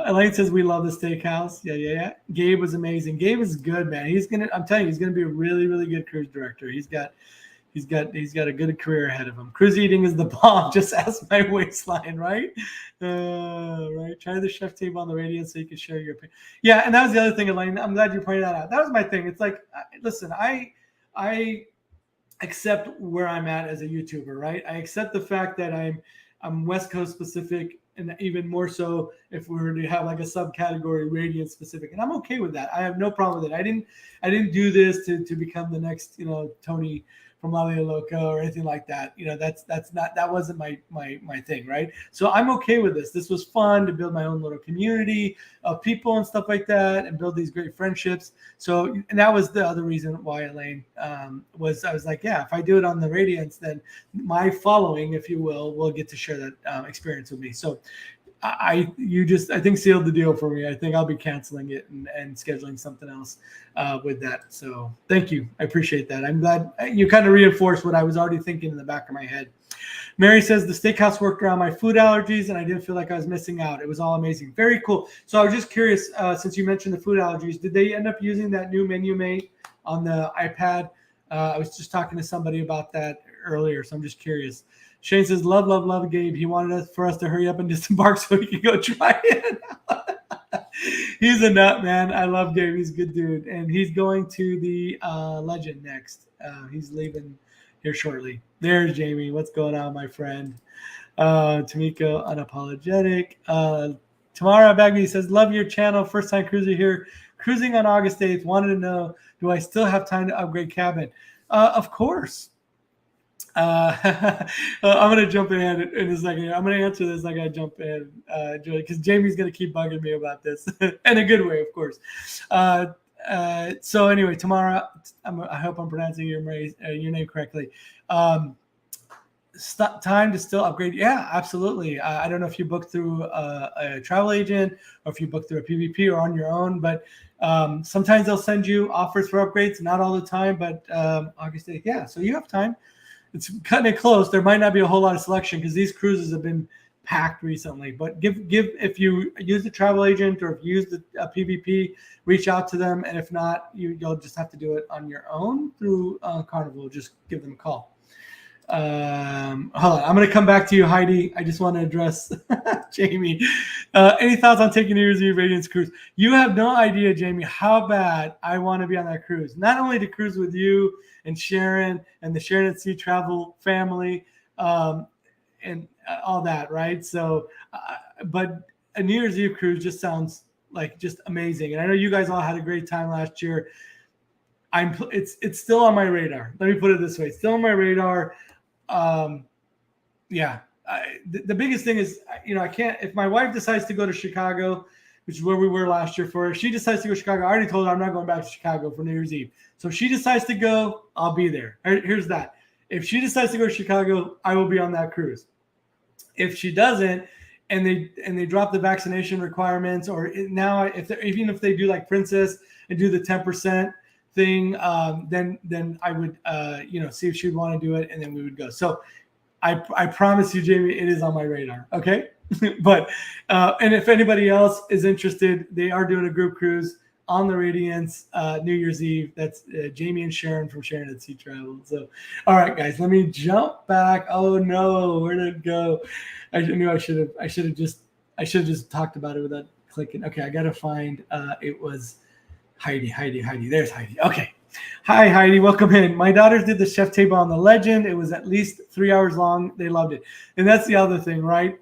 Elaine says we love the Steakhouse. Yeah. Gabe was amazing. Gabe is good, man. I'm telling you, he's gonna be a really, really good cruise director. He's got a good career ahead of him. Cruise eating is the bomb. Just ask my waistline, right? Right. Try the chef table on the Radiance so you can share your opinion. Yeah, and that was the other thing, Elaine. I'm glad you pointed that out. That was my thing. It's like, listen, I accept where I'm at as a YouTuber, right? I accept the fact that I'm West Coast specific, and even more so if we were to have like a subcategory Radiance specific, and I'm okay with that. I have no problem with it. I didn't do this to become the next Tony from La Vida Loca or anything like that. That wasn't my thing, right? So I'm okay with this. This was fun to build my own little community of people and stuff like that, and build these great friendships. So, and that was the other reason why, Elaine, I was like, yeah, if I do it on the Radiance, then my following, if you will get to share that experience with me. So you think sealed the deal for me. I think I'll be canceling it and scheduling something else with that. So thank you. I appreciate that. I'm glad you kind of reinforced what I was already thinking in the back of my head. Mary says the Steakhouse worked around my food allergies, and I didn't feel like I was missing out. It was all amazing. Very cool. So I was just curious, since you mentioned the food allergies, did they end up using that new menu mate on the iPad? I was just talking to somebody about that earlier, so I'm just curious. Shane says, love, love, love Gabe. He wanted for us to hurry up and disembark so he could go try it. He's a nut, man. I love Gabe. He's a good dude. And he's going to the Legend next. He's leaving here shortly. There's Jamie. What's going on, my friend? Tamiko, unapologetic. Tamara Bagby says, love your channel. First time cruiser here. Cruising on August 8th. Wanted to know, do I still have time to upgrade cabin? Of course. I'm going to jump in a second. I'm going to answer this. I got to jump in, Julie, because Jamie's going to keep bugging me about this in a good way, of course. So anyway, Tamara, I hope I'm pronouncing your name correctly. Time to still upgrade. Yeah, absolutely. I don't know if you booked through a travel agent or if you booked through a PVP or on your own, but sometimes they'll send you offers for upgrades. Not all the time, but August 8th. Yeah, so you have time. It's cutting it close. There might not be a whole lot of selection because these cruises have been packed recently. But give if you use the travel agent or if you use the PVP, reach out to them. And if not, you'll just have to do it on your own through Carnival. Just give them a call. Hold on. I'm going to come back to you, Heidi. I just want to address Jamie. Any thoughts on taking New Year's Eve Radiance cruise? You have no idea, Jamie, how bad I want to be on that cruise. Not only to cruise with you and Sharon and the Sharon at Sea Travel family and all that, right? So, but a New Year's Eve cruise just sounds like just amazing. And I know you guys all had a great time last year. It's still on my radar. Let me put it this way. It's still on my radar. The biggest thing is, I can't, if my wife decides to go to Chicago, which is where we were last year for her, she decides to go to Chicago. I already told her I'm not going back to Chicago for New Year's Eve. So if she decides to go, I'll be there. Here's that. If she decides to go to Chicago, I will be on that cruise. If she doesn't, and they drop the vaccination requirements, or now even if they do like Princess and do the 10% thing, then I would see if she'd want to do it, and then we would go. So I promise you, Jamie, it is on my radar. Okay. But and if anybody else is interested, they are doing a group cruise on the Radiance New Year's Eve. That's Jamie and Sharon from Sharon at Sea Travel. So, all right, guys, let me jump back. Oh no, where did it go? I knew I should have just talked about it without clicking. Okay, I gotta find. It was Heidi. There's Heidi. Okay. Hi, Heidi. Welcome in. My daughters did the chef table on the Legend. It was at least 3 hours long. They loved it. And that's the other thing, right?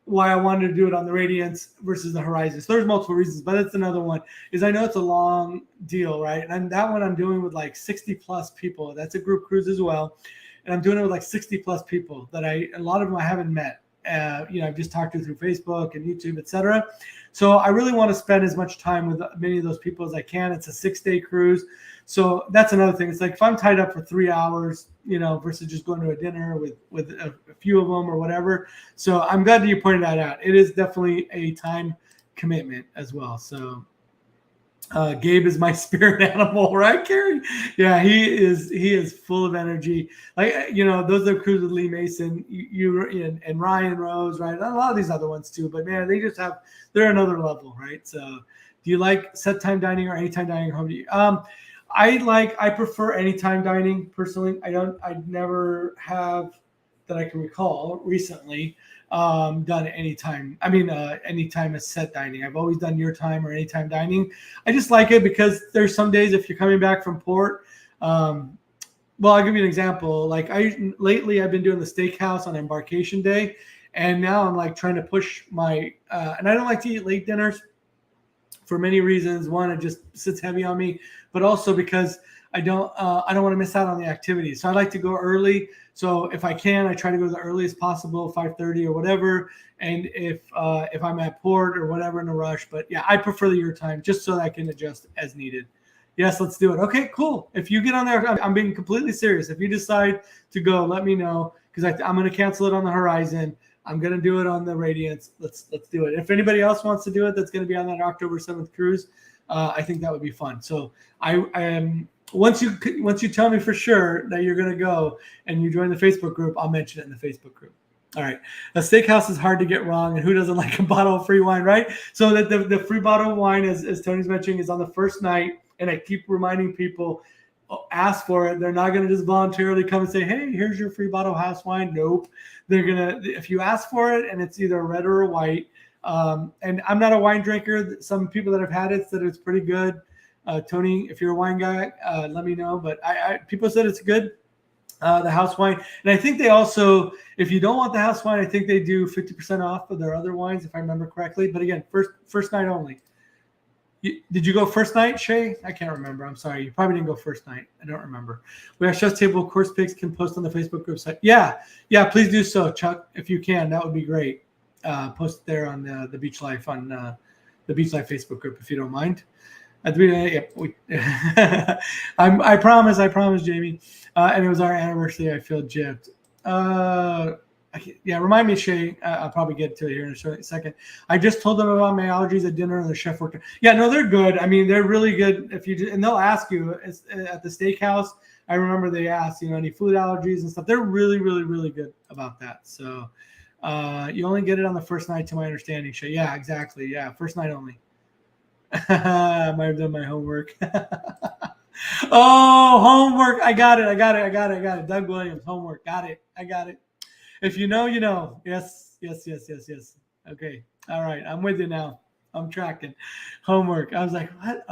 Why I wanted to do it on the Radiance versus the Horizon. So there's multiple reasons, but that's another one. Is I know it's a long deal, right? And that one I'm doing with like 60 plus people. That's a group cruise as well. And I'm doing it with like 60 plus people that a lot of them I haven't met. I've just talked to through Facebook and YouTube, etc. So I really want to spend as much time with many of those people as I can. It's a 6-day cruise. So that's another thing. It's like if I'm tied up for 3 hours, versus just going to a dinner with a few of them or whatever. So I'm glad that you pointed that out. It is definitely a time commitment as well. So Gabe is my spirit animal, right, Carrie? Yeah, he is full of energy. Like, those are the crews with Lee Mason, and Ryan Rose, right? A lot of these other ones too, but man, they're another level, right? So do you like set time dining or anytime dining at home? I prefer anytime dining personally. I never have that I can recall recently done anytime. Anytime as set dining. I've always done your time or anytime dining. I just like it because there's some days if you're coming back from port. I'll give you an example. Like lately I've been doing the Steakhouse on embarkation day, and now I'm like trying to push my and I don't like to eat late dinners for many reasons. One, it just sits heavy on me, but also because I don't want to miss out on the activity. So I like to go early. So if I can, I try to go the earliest possible, 5:30 or whatever. And if I'm at port or whatever in a rush, but yeah, I prefer the your time just so that I can adjust as needed. Yes, let's do it. Okay, cool. If you get on there, I'm being completely serious. If you decide to go, let me know, because I'm going to cancel it on the Horizon. I'm going to do it on the Radiance. Let's do it. If anybody else wants to do it, that's going to be on that October 7th cruise. I think that would be fun. So I am. Once you tell me for sure that you're going to go and you join the Facebook group, I'll mention it in the Facebook group. All right. A steakhouse is hard to get wrong, and who doesn't like a bottle of free wine, right? So that the free bottle of wine, as Tony's mentioning, is on the first night, and I keep reminding people, ask for it. They're not going to just voluntarily come and say, hey, here's your free bottle of house wine. Nope. They're going to, if you ask for it and it's either a red or a white, and I'm not a wine drinker. Some people that have had it said it's pretty good. Tony, if you're a wine guy, let me know. But people said it's good, the house wine. And I think they also, if you don't want the house wine, I think they do 50% off of their other wines, if I remember correctly. But again, first night only. Did you go first night, Shay? I can't remember. I'm sorry. You probably didn't go first night. I don't remember. We have Chef's Table course pics can post on the Facebook group site. Yeah, please do so, Chuck, if you can. That would be great. Post it there on the Beach Life on the Beach Life Facebook group, if you don't mind. I promise, Jamie. And it was our anniversary. I feel gypped. Remind me, Shay. I'll probably get to it here in a second. I just told them about my allergies at dinner, and the chef worked. Yeah, no, they're good. I mean, they're really good. And they'll ask you at the Steakhouse. I remember they asked, any food allergies and stuff. They're really, really, really good about that. So you only get it on the first night, to my understanding, Shay. Yeah, exactly. Yeah, first night only. I might have done my homework. Oh, homework. I got it. Doug Williams, homework. Got it. I got it. If you know, you know. Yes. Okay. All right. I'm with you now. I'm tracking. Homework. I was like, what?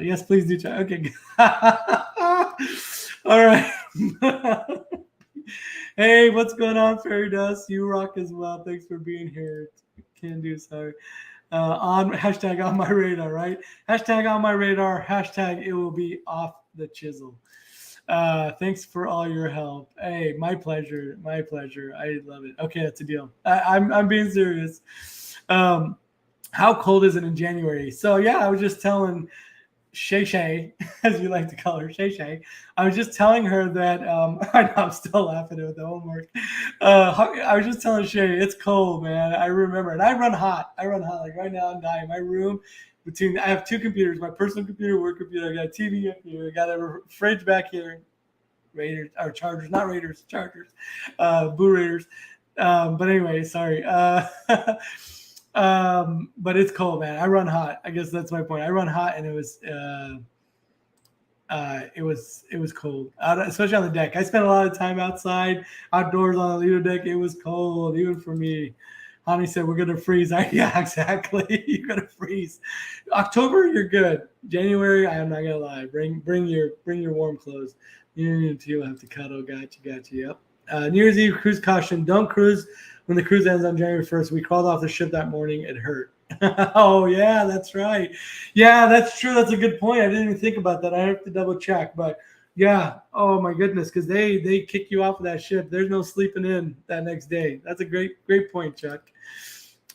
Yes, please do check. Okay. All right. Hey, what's going on, Fairy Dust? You rock as well. Thanks for being here. Can do, sorry. On hashtag on my radar, right? Hashtag on my radar. Hashtag it will be off the chisel. Thanks for all your help. Hey, my pleasure. I love it. Okay, that's a deal. I'm being serious. How cold is it in January? So yeah, I was just telling Shay, as you like to call her, Shay. I was just telling her that I know I'm still laughing at the homework. I was just telling Shay, it's cold, man. I remember, and I run hot. Like right now, I'm dying. My room, I have two computers, my personal computer, work computer. I got a TV up here. I got a fridge back here. Raiders or Chargers, not Raiders, Chargers, Blue Raiders. But anyway, sorry. But it's cold, man. I run hot. I guess that's my point. I run hot, and it was cold, especially on the deck. I spent a lot of time outside, outdoors on the Lido deck. It was cold, even for me. Honey said, we're going to freeze. Yeah, exactly. You're going to freeze. October, you're good. January, I am not going to lie. Bring your warm clothes. You too have to cuddle. Got you. Yep. New Year's Eve cruise caution. Don't cruise when the cruise ends on January 1st. We crawled off the ship that morning. It hurt. Oh, yeah, that's right. Yeah, that's true. That's a good point. I didn't even think about that. I have to double check. But Yeah. Oh my goodness, because they kick you off of that ship. There's no sleeping in that next day. That's a great point, Chuck.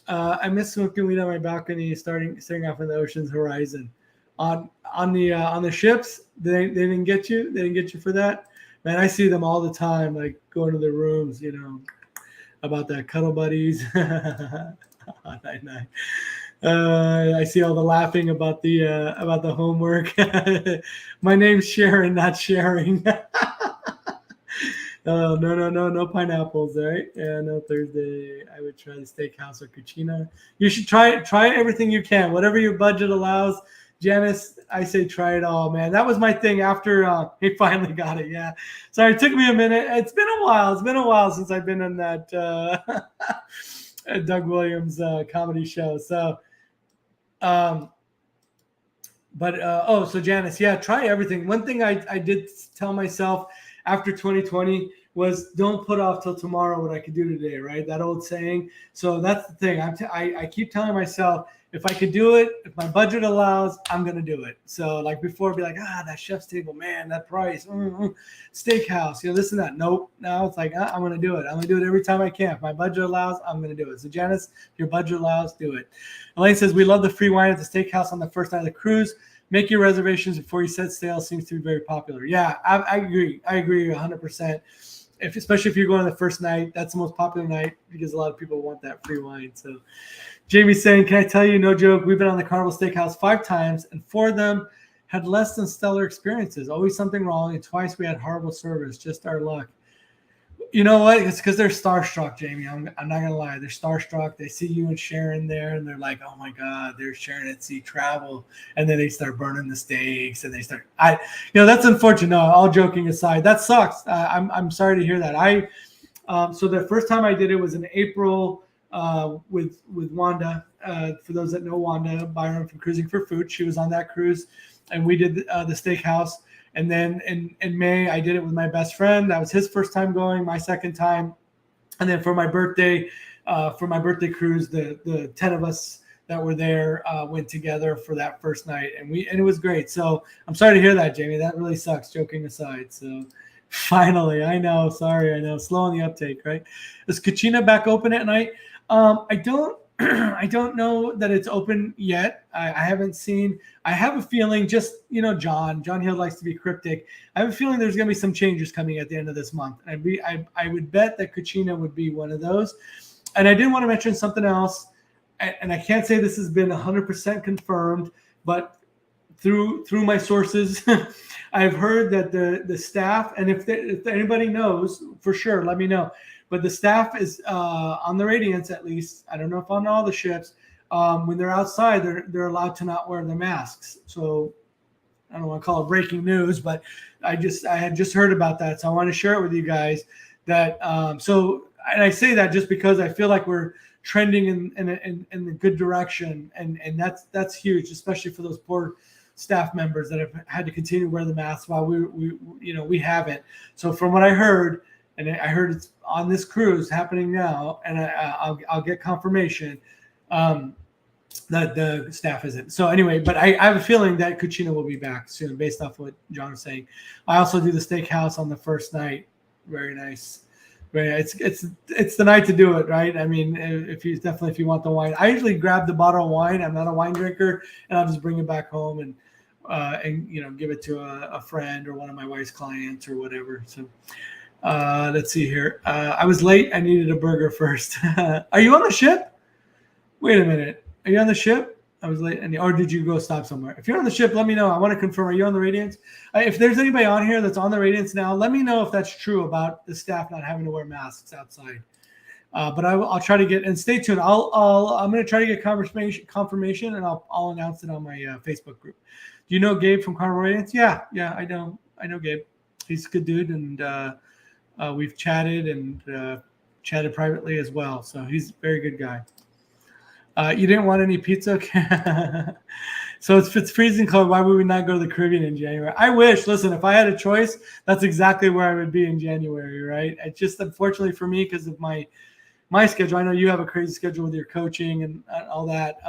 I miss smoking weed on my balcony, staring off in the ocean's horizon. On the ships, they didn't get you. They didn't get you for that. Man, I see them all the time, like going to their rooms, about that cuddle buddies. Night night. I see all the laughing about the homework. My name's Sharon, not sharing. Oh, no pineapples, right? Yeah, no Thursday. I would try the steakhouse or cucina. You should try everything you can, whatever your budget allows. Janice, I say try it all, man. That was my thing after he finally got it. Yeah, sorry, it took me a minute. It's been a while. It's been a while since I've been in that Doug Williams comedy show. So, so Janice, yeah, try everything. One thing I did tell myself after 2020 was don't put off till tomorrow what I could do today, right? That old saying. So that's the thing. I keep telling myself, if I could do it, if my budget allows, I'm going to do it. So like before, be like, that chef's table, man, that price, steakhouse, this and that. Nope. Now it's like, I'm going to do it. I'm going to do it every time I can. If my budget allows, I'm going to do it. So Janice, if your budget allows, do it. Elaine says, we love the free wine at the steakhouse on the first night of the cruise. Make your reservations before you set sail. Seems to be very popular. Yeah, I agree. I agree 100%. Especially if you're going on the first night, that's the most popular night because a lot of people want that free wine. So Jamie's saying, can I tell you, no joke, we've been on the Carnival Steakhouse 5 times, and 4 of them had less than stellar experiences. Always something wrong, and twice we had horrible service. Just our luck. You know what? It's because they're starstruck, Jamie. I'm not going to lie. They're starstruck. They see you and Sharon there, and they're like, oh, my God, there's Sharon at Sea Travel. And then they start burning the steaks, and they start – that's unfortunate. No, all joking aside, that sucks. I'm sorry to hear that. So the first time I did it was in April with Wanda. For those that know Wanda Byron from Cruising for Food, she was on that cruise, and we did the Steakhouse. And then in May, I did it with my best friend. That was his first time going, my second time. And then for my birthday cruise, the 10 of us that were there went together for that first night. And it was great. So I'm sorry to hear that, Jamie. That really sucks, joking aside. So finally, I know. Sorry, I know. Slow on the uptake, right? Is Cucina back open at night? I don't know that it's open yet. I haven't seen. I have a feeling, just John Hill likes to be cryptic. I have a feeling there's going to be some changes coming at the end of this month. I would bet that Cucina would be one of those. And I did want to mention something else, and I can't say this has been 100% confirmed, but through my sources, I've heard that the staff, and if anybody knows for sure, let me know. But the staff is on the Radiance, at least. I don't know if on all the ships. When they're outside, they're allowed to not wear the masks. So I don't want to call it breaking news, but I had just heard about that, so I want to share it with you guys. That and I say that just because I feel like we're trending in the good direction, and that's huge, especially for those poor staff members that have had to continue to wear the masks while we haven't. So from what I heard. And I heard it's on this cruise happening now, and I'll get confirmation that the staff isn't. So anyway, but I have a feeling that Cucina will be back soon, based off what John was saying. I also do the steakhouse on the first night. Very nice. Very nice. It's the night to do it, right? I mean, if you want the wine, I usually grab the bottle of wine. I'm not a wine drinker, and I'll just bring it back home and give it to a friend or one of my wife's clients or whatever. So. Let's see here. I was late. I needed a burger first. Are you on the ship? Wait a minute. Are you on the ship? I was late. Or did you go stop somewhere? If you're on the ship, let me know. I want to confirm. Are you on the Radiance? If there's anybody on here that's on the Radiance now, let me know if that's true about the staff not having to wear masks outside. But I'll try to get, and stay tuned. I'm going to try to get confirmation, and I'll announce it on my Facebook group. Do you know Gabe from Carnival Radiance? Yeah, I know Gabe. He's a good dude, and we've chatted and chatted privately as well. So he's a very good guy. You didn't want any pizza? So it's freezing cold. Why would we not go to the Caribbean in January? I wish. Listen, if I had a choice, that's exactly where I would be in January, right? It's just unfortunately for me because of my schedule. I know you have a crazy schedule with your coaching and all that.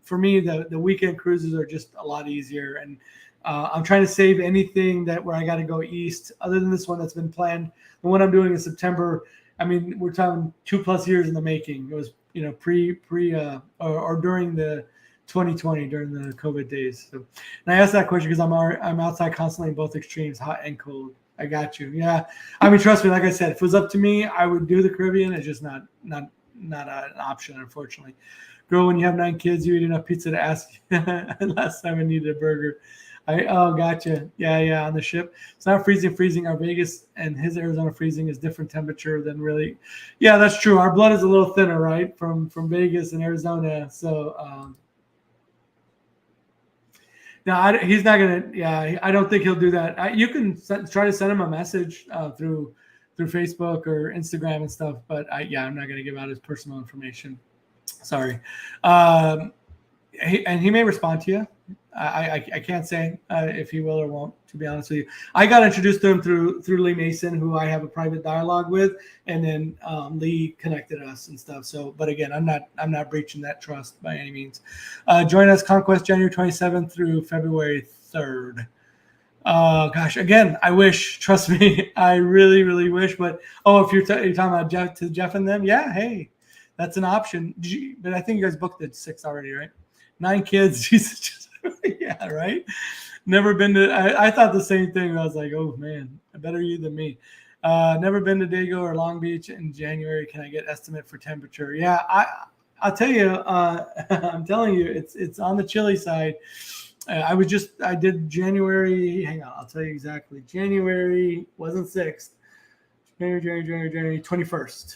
For me, the weekend cruises are just a lot easier. And I'm trying to save anything that where I got to go east, other than this one that's been planned. The one I'm doing in September. I mean, we're talking 2+ years in the making. It was or during the 2020 during the COVID days. So, and I asked that question because I'm outside constantly in both extremes, hot and cold. I got you. Yeah, I mean, trust me. Like I said, if it was up to me, I would do the Caribbean. It's just not an option, unfortunately. Girl, when you have 9 kids, you eat enough pizza to ask. Last time I needed a burger. Gotcha. Yeah. On the ship, it's not freezing. Our Vegas and his Arizona freezing is different temperature than really. Yeah, that's true. Our blood is a little thinner, right, from Vegas and Arizona. So. No, he's not gonna. Yeah, I don't think he'll do that. You can try to send him a message through Facebook or Instagram and stuff. But I'm not gonna give out his personal information. Sorry. He may respond to you. I can't say if he will or won't, to be honest with you. I got introduced to him through Lee Mason, who I have a private dialogue with, and then Lee connected us and stuff. So, but again, I'm not breaching that trust by any means. Join us Conquest January 27th through February 3rd. Gosh, again, I wish. Trust me, I really, really wish. But if you're talking about Jeff and them, yeah, hey, that's an option. But I think you guys booked it 6 already, right? 9 kids, Jesus. Yeah, right. Never been to. I thought the same thing. I was like, oh man, better you than me. Never been to Dago or Long Beach in January. Can I get estimate for temperature? Yeah, I'll tell you. I'm telling you, it's on the chilly side. I did January. Hang on, I'll tell you exactly. January wasn't 6th. January 21st.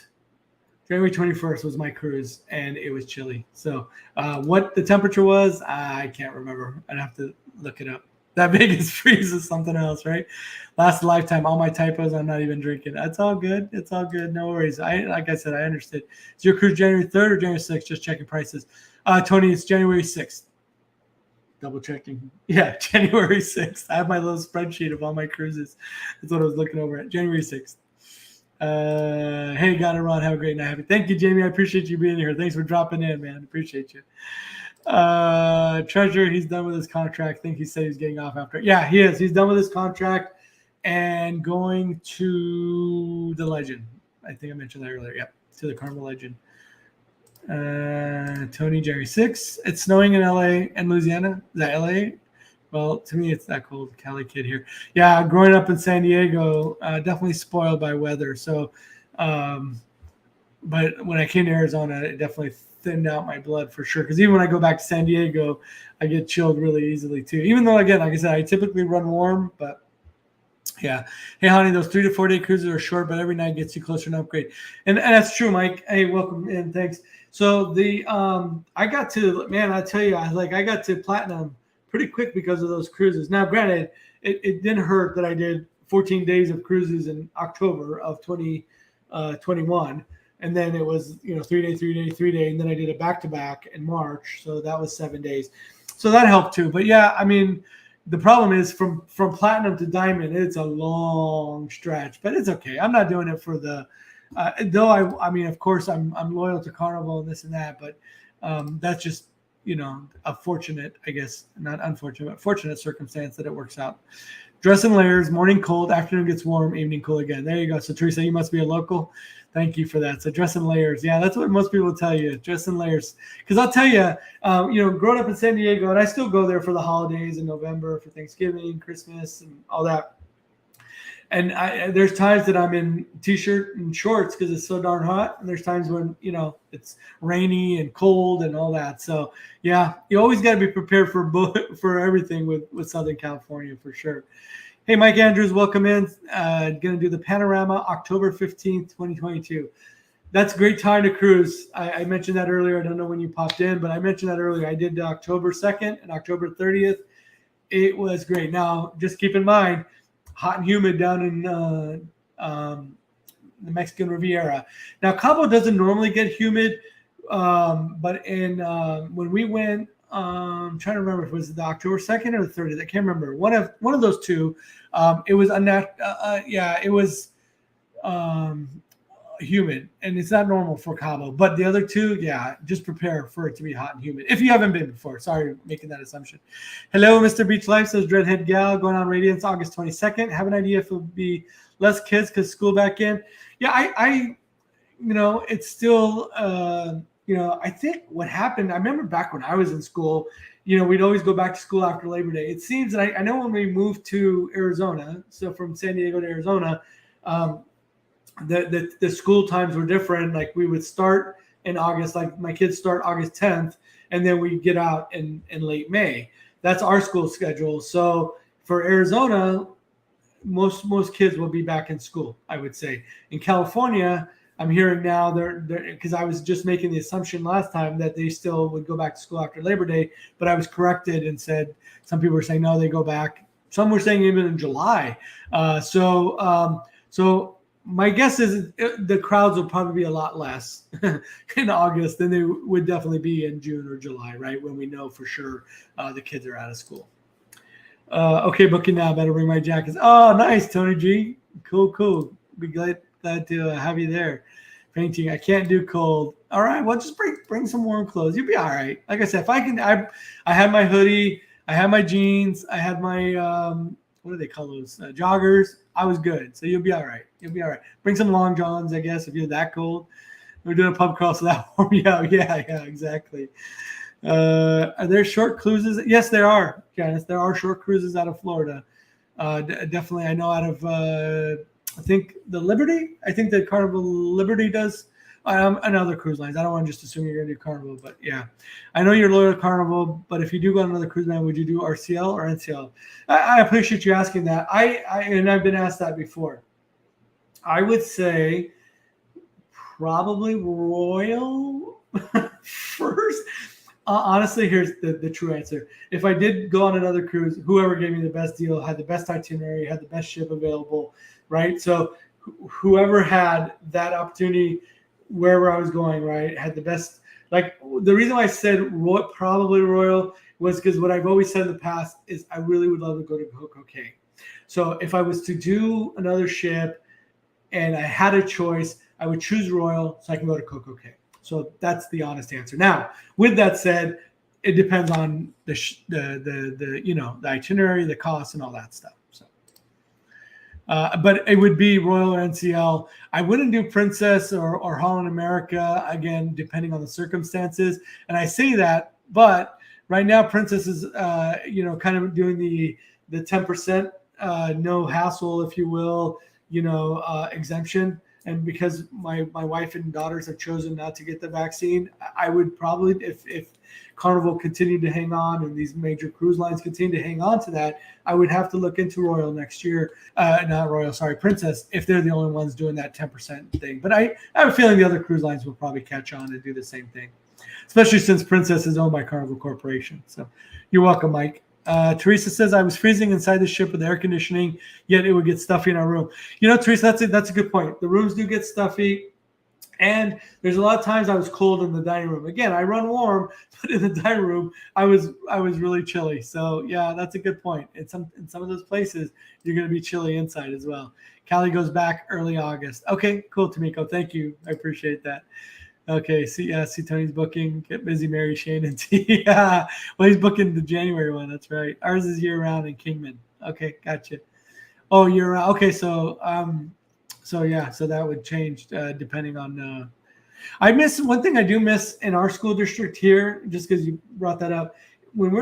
January 21st was my cruise, and it was chilly. So what the temperature was, I can't remember. I'd have to look it up. That Vegas freeze is something else, right? Last lifetime, all my typos, I'm not even drinking. That's all good. It's all good. No worries. Like I said, I understood. Is your cruise January 3rd or January 6th? Just checking prices. Tony, it's January 6th. Double checking. Yeah, January 6th. I have my little spreadsheet of all my cruises. That's what I was looking over at. January 6th. Hey, got it, Ron. Have a great night. Thank you, Jamie. I appreciate you being here. Thanks for dropping in, man. Appreciate you. Treasure, he's done with his contract. I think he said he's getting off after. Yeah, he is. He's done with his contract and going to the Legend. I think I mentioned that earlier. Yep, to the Carnival Legend. Tony, January 6th. It's snowing in LA and Louisiana. Is that LA? Well, to me, it's that cold. Cali kid here. Yeah, growing up in San Diego, definitely spoiled by weather. So, but when I came to Arizona, it definitely thinned out my blood for sure. Because even when I go back to San Diego, I get chilled really easily too. Even though, again, like I said, I typically run warm, but yeah. Hey, honey, those 3 to 4 day cruises are short, but every night gets you closer to an upgrade. And that's true, Mike. Hey, welcome and thanks. So I got to, man, I tell you, I got to platinum pretty quick because of those cruises. Now, granted, it didn't hurt that I did 14 days of cruises in October of 2021. And then it was, 3 day. And then I did a back-to-back in March. So that was 7 days. So that helped too. But yeah, I mean, the problem is from platinum to diamond, it's a long stretch, but it's okay. I'm not doing it for the, though I mean, of course I'm loyal to Carnival and this and that, but that's just, a fortunate, I guess, not unfortunate, but fortunate circumstance that it works out. Dress in layers, morning cold, afternoon gets warm, evening cool again. There you go. So Teresa, you must be a local. Thank you for that. So dress in layers. Yeah, that's what most people tell you. Dress in layers. Because I'll tell you, growing up in San Diego, and I still go there for the holidays in November, for Thanksgiving, Christmas, and all that. And there's times that I'm in t-shirt and shorts because it's so darn hot. And there's times when, it's rainy and cold and all that. So, yeah, you always got to be prepared for everything with Southern California for sure. Hey, Mike Andrews, welcome in. Going to do the Panorama October 15th, 2022. That's a great time to cruise. I mentioned that earlier. I don't know when you popped in, but I mentioned that earlier. I did October 2nd and October 30th. It was great. Now, just keep in mind, hot and humid down in the Mexican Riviera. Now, Cabo doesn't normally get humid, but when we went, I'm trying to remember if it was the October 2nd or the 30th. I can't remember. One of those two. It was it was humid, and it's not normal for Cabo. But the other two, yeah, just prepare for it to be hot and humid if you haven't been before. Sorry, making that assumption. Hello, Mr. Beach Life, says Dreadhead Gal, going on Radiance August 22nd. Have an idea if it would be less kids because school back in? Yeah, I it's still, I think what happened, I remember back when I was in school, we'd always go back to school after Labor Day. It seems that I know when we moved to Arizona, so from San Diego to Arizona, the school times were different. Like we would start in August, like my kids start August 10th, and then we get out in late May. That's our school schedule. So for Arizona, most kids will be back in school, I would say. In California, I'm hearing now they're because I was just making the assumption last time that they still would go back to school after Labor Day, but I was corrected and said some people were saying no, they go back. Some were saying even in July. So my guess is the crowds will probably be a lot less in August than they would definitely be in June or July, right? When we know for sure the kids are out of school. Okay, booking now. Better bring my jackets. Oh, nice, Tony G. Cool. Be glad to have you there. Painting. I can't do cold. All right. Well, just bring some warm clothes. You'll be all right. Like I said, if I can, I had my hoodie. I had my jeans. I had my what do they call those? Joggers. I was good. So you'll be all right. Bring some long johns, I guess, if you're that cold. We're doing a pub crawl, so that warm you out. Yeah, exactly. Are there short cruises? Yes, there are, Janice. There are short cruises out of Florida. Definitely, I know out of I think the Liberty. I think the Carnival Liberty does. And other cruise lines. I don't want to just assume you're going to do Carnival, but yeah, I know you're loyal to Carnival. But if you do go on another cruise line, would you do RCL or NCL? I appreciate you asking that. And I've been asked that before. I would say probably Royal first. Honestly, here's the true answer. If I did go on another cruise, whoever gave me the best deal, had the best itinerary, had the best ship available, right? So whoever had that opportunity, wherever I was going, right, had the best. Like the reason why I said probably Royal was because what I've always said in the past is I really would love to go to Coco Cay. So if I was to do another ship and I had a choice, I would choose Royal so I can go to Coco Cay. So that's the honest answer. Now, with that said, it depends on the itinerary, the cost, and all that stuff. So, but it would be Royal or NCL. I wouldn't do Princess or Holland America, again, depending on the circumstances. And I say that, but right now Princess is kind of doing the 10% no hassle, if you will, exemption. And because my wife and daughters have chosen not to get the vaccine, I would probably, if Carnival continued to hang on and these major cruise lines continue to hang on to that, I would have to look into Royal next year. Not Royal, sorry, Princess, if they're the only ones doing that 10% thing. But I have a feeling the other cruise lines will probably catch on and do the same thing, especially since Princess is owned by Carnival Corporation. So you're welcome, Mike. Teresa says, I was freezing inside the ship with air conditioning, yet it would get stuffy in our room. Teresa, that's a good point. The rooms do get stuffy. And there's a lot of times I was cold in the dining room. Again, I run warm, but in the dining room, I was really chilly. So yeah, that's a good point. In some of those places, you're going to be chilly inside as well. Callie goes back early August. Okay, cool, Tamiko. Thank you. I appreciate that. Okay, see Tony's booking. Get busy, Mary, Shane, and T. Yeah, well, he's booking the January one. That's right. Ours is year round in Kingman. Okay, gotcha. Oh, year round. Okay, so that would change depending on. I miss one thing. I do miss in our school district here, just because you brought that up. When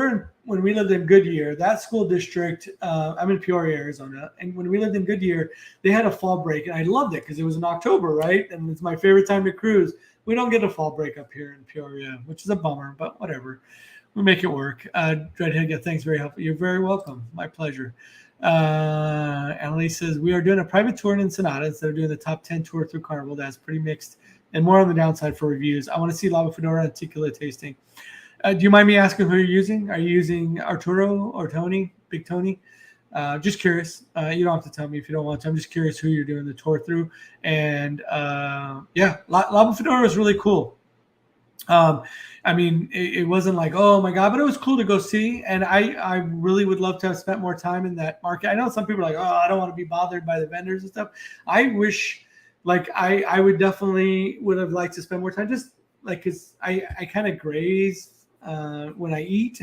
we lived in Goodyear, that school district. I'm in Peoria, Arizona, and when we lived in Goodyear, they had a fall break, and I loved it because it was in October, right? And it's my favorite time to cruise. We don't get a fall break up here in Peoria, which is a bummer, but whatever. We make it work. Dreadhead, thanks, very helpful. You're very welcome. My pleasure. Annalise says, we are doing a private tour in Ensenada instead of doing the top 10 tour through Carnival. That's pretty mixed and more on the downside for reviews. I want to see Lava Fedora and Tequila tasting. Do you mind me asking who you're using? Are you using Arturo or Tony, Big Tony? Just curious. You don't have to tell me if you don't want to. I'm just curious who you're doing the tour through. And Lava Fedora was really cool. It wasn't like, oh my God, but it was cool to go see. And I really would love to have spent more time in that market. I know some people are like, oh, I don't want to be bothered by the vendors and stuff. I wish like I would definitely would have liked to spend more time, just like because I kind of graze when I eat,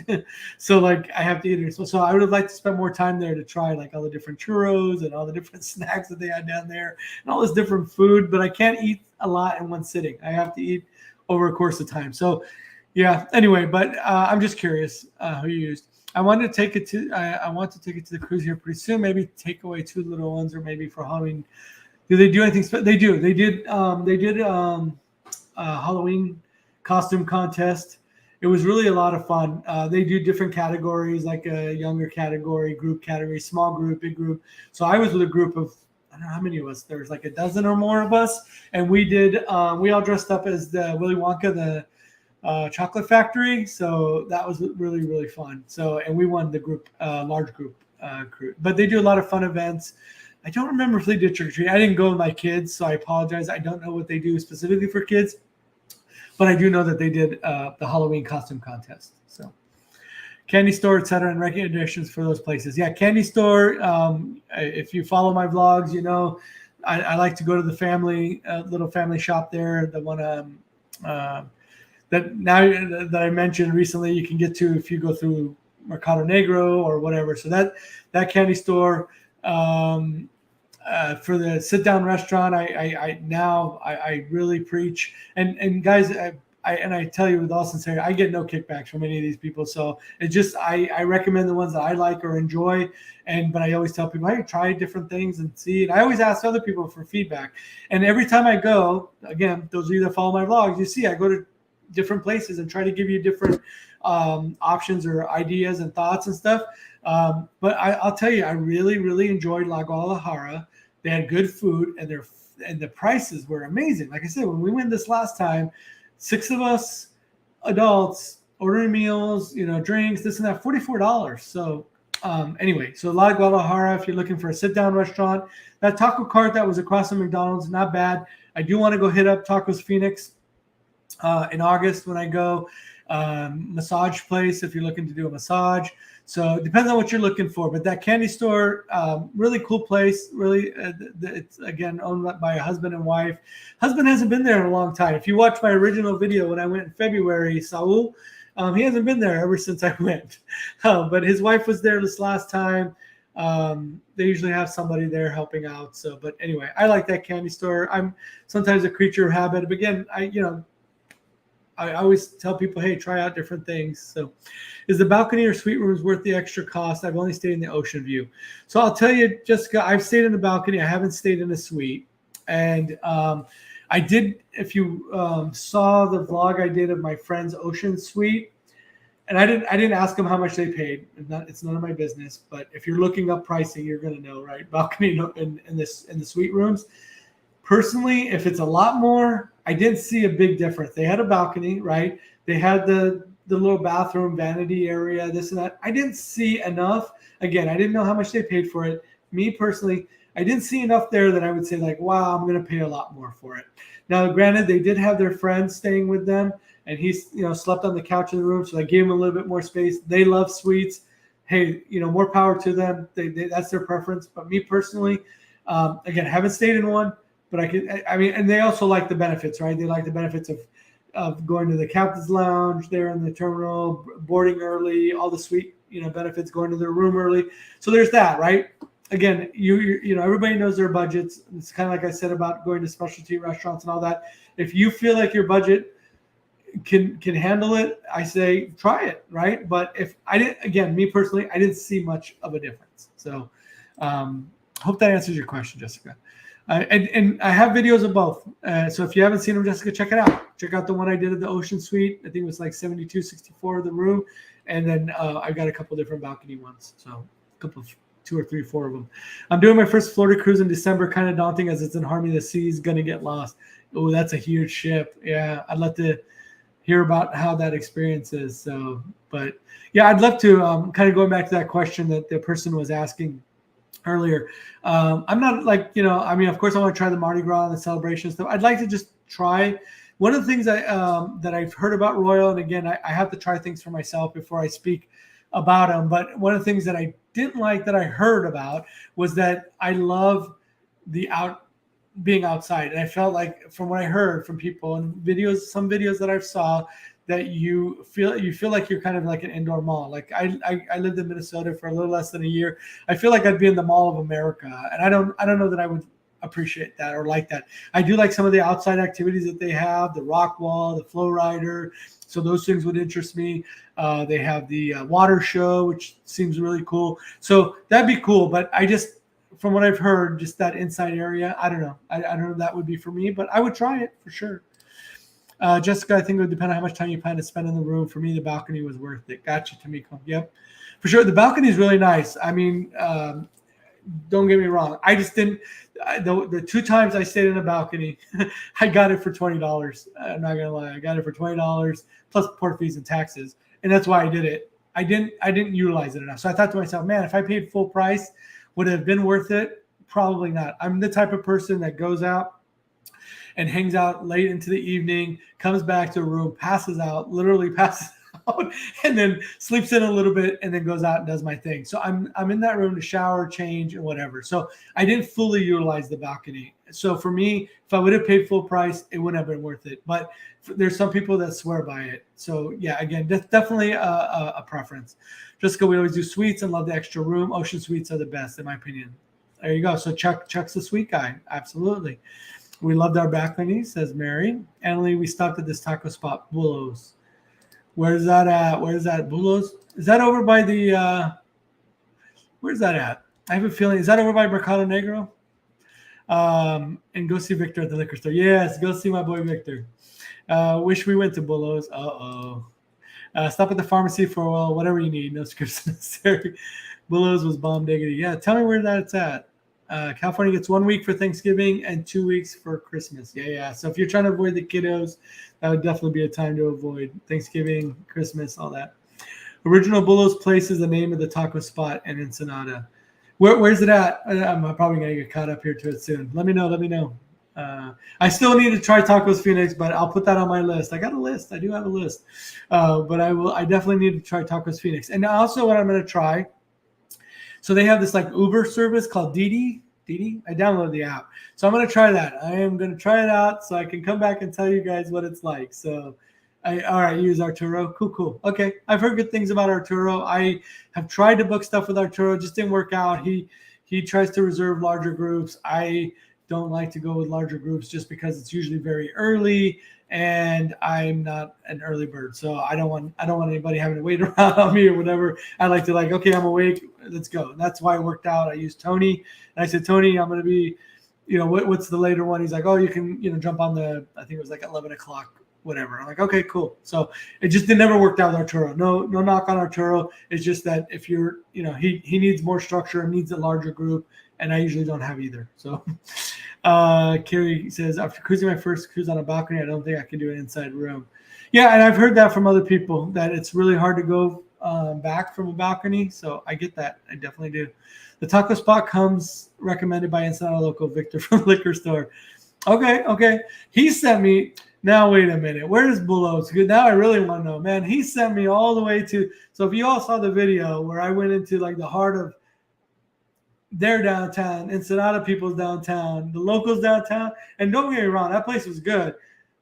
so like I have to eat it. So I would have liked to spend more time there to try like all the different churros and all the different snacks that they had down there and all this different food. But I can't eat a lot in one sitting. I have to eat over a course of time. So yeah. Anyway, but I'm just curious who you used. I wanted to take it to. I want to take it to the cruise here pretty soon. Maybe take away 2 little ones, or maybe for Halloween. Do they do anything? They do. They did. They did Halloween costume contest. It was really a lot of fun. They do different categories, like a younger category, group category, small group, big group. So I was with a group of, I don't know how many of us. There was like a dozen or more of us, and we did. We all dressed up as the Willy Wonka, the chocolate factory. So that was really, really fun. So, and we won the group, large group crew. But they do a lot of fun events. I don't remember if they did trick or treat. I didn't go with my kids, so I apologize. I don't know what they do specifically for kids, but I do know that they did the Halloween costume contest. So, candy store, etc., and recommendations for those places. Yeah, candy store. If you follow my vlogs, you know I like to go to the family little family shop there. The one that now that I mentioned recently, you can get to if you go through Mercado Negro or whatever. So that candy store. For the sit down restaurant, I really preach and guys, I tell you with all sincerity, I get no kickbacks from any of these people. So it's just I recommend the ones that I like or enjoy, but I always tell people, hey, try different things and see. And I always ask other people for feedback. And every time I go, again, those of you that follow my vlogs, you see I go to different places and try to give you different options or ideas and thoughts and stuff. But I'll tell you, I really, really enjoyed La Guadalajara. They had good food, and the prices were amazing. Like I said, when we went this last time, 6 of us adults ordering meals, drinks, this and that, $44. So anyway, so La Guadalajara, if you're looking for a sit-down restaurant, that taco cart that was across from McDonald's, not bad. I do want to go hit up Tacos Phoenix in August when I go. Massage place if you're looking to do a massage. So it depends on what you're looking for. But that candy store, really cool place. Really, it's again owned by a husband and wife. Husband hasn't been there in a long time. If you watch my original video when I went in February, Saul, he hasn't been there ever since I went. But his wife was there this last time. They usually have somebody there helping out. So, but anyway, I like that candy store. I'm sometimes a creature of habit. But again, I always tell people, hey, try out different things. So is the balcony or suite rooms worth the extra cost? I've only stayed in the ocean view. So I'll tell you, Jessica, I've stayed in the balcony. I haven't stayed in a suite. And I did, if you saw the vlog I did of my friend's ocean suite, and I didn't ask them how much they paid. It's none of my business. But if you're looking up pricing, you're going to know, right? Balcony in the suite rooms. Personally, if it's a lot more, I didn't see a big difference. They had a balcony, right? They had the little bathroom vanity area, this and that. I didn't see enough. Again, I didn't know how much they paid for it. Me personally, I didn't see enough there that I would say like, wow, I'm going to pay a lot more for it. Now, granted, they did have their friends staying with them, and he slept on the couch in the room, so I gave him a little bit more space. They love suites. Hey, more power to them. That's their preference. But me personally, again, haven't stayed in one. But and they also like the benefits, right? They like the benefits of going to the captain's lounge there in the terminal, boarding early, all the suite, benefits, going to their room early. So there's that, right? Again, everybody knows their budgets. It's kind of like I said about going to specialty restaurants and all that. If you feel like your budget can handle it, I say try it, right? But me personally, I didn't see much of a difference. So hope that answers your question, Jessica. And I have videos of both. So if you haven't seen them, Jessica, check it out. Check out the one I did at the Ocean Suite. I think it was like 72-64 the room. And then I've got a couple different balcony ones. So a couple of 2 or 3, 4 of them. I'm doing my first Florida cruise in December. Kind of daunting as it's in Harmony. The Sea's going to get lost. Oh, that's a huge ship. Yeah, I'd love to hear about how that experience is. So, but yeah, I'd love to kind of going back to that question that the person was asking earlier. I'm not like, of course I want to try the Mardi Gras and the celebration stuff. I'd like to just try. One of the things that I've heard about Royal, and again, I have to try things for myself before I speak about them. But one of the things that I didn't like that I heard about was that I love the being outside. And I felt like, from what I heard from people and videos, some videos that I saw, that you feel like you're kind of like an indoor mall. Like I lived in Minnesota for a little less than a year. I feel like I'd be in the Mall of America, and I don't know that I would appreciate that or like that. I do like some of the outside activities that they have, the rock wall, the flow rider. So those things would interest me. They have the water show, which seems really cool. So that'd be cool. But I just, from what I've heard, just that inside area, I don't know. I don't know if that would be for me, but I would try it for sure. Jessica, I think it would depend on how much time you plan to spend in the room. For me, the balcony was worth it. Gotcha, Tamiko. Yep, for sure. The balcony is really nice. I mean, don't get me wrong. I just didn't. The 2 times I stayed in a balcony, I got it for $20. I'm not gonna lie. I got it for $20 plus port fees and taxes, and that's why I did it. I didn't utilize it enough. So I thought to myself, man, if I paid full price, would it have been worth it? Probably not. I'm the type of person that goes out and hangs out late into the evening, comes back to a room, literally passes out, and then sleeps in a little bit, and then goes out and does my thing. So I'm in that room to shower, change, and whatever. So I didn't fully utilize the balcony. So for me, if I would have paid full price, it wouldn't have been worth it. But there's some people that swear by it. So yeah, again, that's definitely a preference. Jessica, we always do suites and love the extra room. Ocean suites are the best, in my opinion. There you go. So Chuck's the suite guy. Absolutely. We loved our balcony, says Mary. Emily, we stopped at this taco spot, Bulos. Where's that at? Where's that? Bulos? Is that over by the, where's that at? I have a feeling, is that over by Mercado Negro? And go see Victor at the liquor store. Yes, go see my boy Victor. Wish we went to Bulos. Stop at the pharmacy for whatever you need. No scripts necessary. Bulos was bomb diggity. Yeah, tell me where that's at. California gets 1 week for Thanksgiving and 2 weeks for Christmas. Yeah. So if you're trying to avoid the kiddos, that would definitely be a time to avoid Thanksgiving, Christmas, all that. Original Bulos Place is the name of the taco spot in Ensenada. Where's it at? I'm probably going to get caught up here to it soon. Let me know. I still need to try Tacos Phoenix, but I'll put that on my list. I got a list. I do have a list. But I definitely need to try Tacos Phoenix. And also what I'm going to try, so they have this like Uber service called Didi. I downloaded the app. So I'm going to try that. I am going to try it out so I can come back and tell you guys what it's like. So, all right, use Arturo. Cool. Okay. I've heard good things about Arturo. I have tried to book stuff with Arturo. Just didn't work out. He tries to reserve larger groups. I don't like to go with larger groups just because it's usually very early. And I'm not an early bird, so I don't want anybody having to wait around on me or whatever. I like to okay, I'm awake, let's go. And that's why it worked out. I used Tony, and I said, Tony, I'm going to be, what's the later one? He's like, oh, you can, jump on I think it was like 11 o'clock, whatever. I'm like, okay, cool. So it just never worked out with Arturo. No knock on Arturo. It's just that if you're, he needs more structure and needs a larger group, and I usually don't have either. So. Carrie says, after cruising my first cruise on a balcony, I don't think I can do an inside room. Yeah, and I've heard that from other people, that it's really hard to go back from a balcony. So I get that. I definitely do. The taco spot comes recommended by Ensenada local Victor from the liquor store. Okay. He sent me. Now, wait a minute. Where's Bulos? Good. Now I really want to know, man. He sent me all the way to. So if you all saw the video where I went into like the heart of their downtown, Ensenada people's downtown, the locals downtown, and don't get me wrong, that place was good,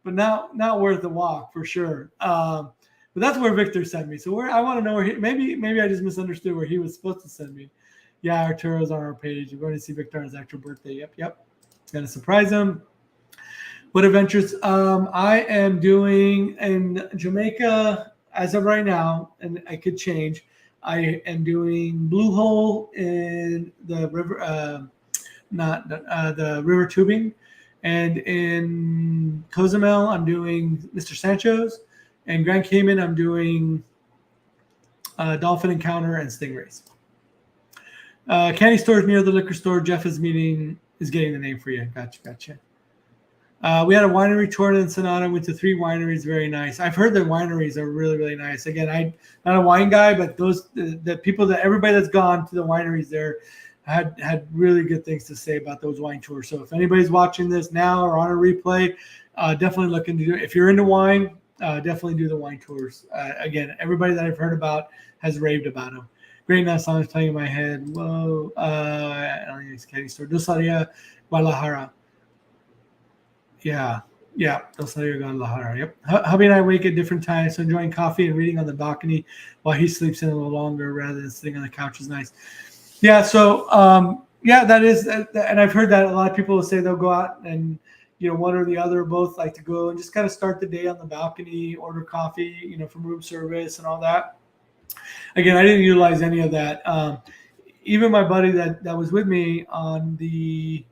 but not worth the walk for sure. But that's where Victor sent me. So I want to know where maybe I just misunderstood where he was supposed to send me. Yeah, Arturo's on our page. We're going to see Victor on his actual birthday. Yep. Gonna surprise him. What adventures? I am doing in Jamaica as of right now, and I could change. I am doing Blue Hole in the river, the river tubing, and in Cozumel I'm doing Mr. Sancho's, and Grand Cayman I'm doing Dolphin Encounter and Stingrays. Candy stores near the liquor store. Jeff is getting the name for you. Gotcha. We had a winery tour in Ensenada. Went to 3 wineries. Very nice. I've heard the wineries are really, really nice. Again, I'm not a wine guy, but the people everybody that's gone to the wineries there had really good things to say about those wine tours. So if anybody's watching this now or on a replay, definitely look into it. If you're into wine, definitely do the wine tours. Again, everybody that I've heard about has raved about them. Great nice songs playing in my head. Whoa. Candy store. Dosaria, Guadalajara. Yeah. Yeah. They'll say you're going Lahara. Yep. Hubby and I wake at different times, so enjoying coffee and reading on the balcony while he sleeps in a little longer rather than sitting on the couch is nice. Yeah. So, yeah, that is, and I've heard that a lot of people will say they'll go out and, one or the other, both like to go and just kind of start the day on the balcony, order coffee, from room service and all that. Again, I didn't utilize any of that. Even my buddy that was with me on the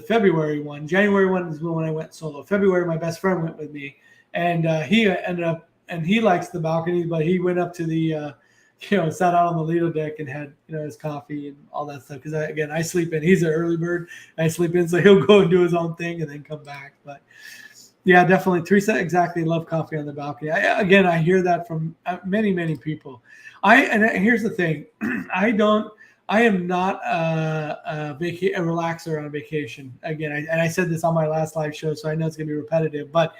February one. January one is when I went solo. February, my best friend went with me, and he ended up, and he likes the balcony, but he went up to the, sat out on the Lido deck and had, his coffee and all that stuff. Because I sleep in. He's an early bird. I sleep in, so he'll go and do his own thing and then come back. But yeah, definitely, Teresa. Exactly, love coffee on the balcony. I hear that from many, many people. And here's the thing, I am not a relaxer on vacation. Again, I said this on my last live show, so I know it's going to be repetitive. But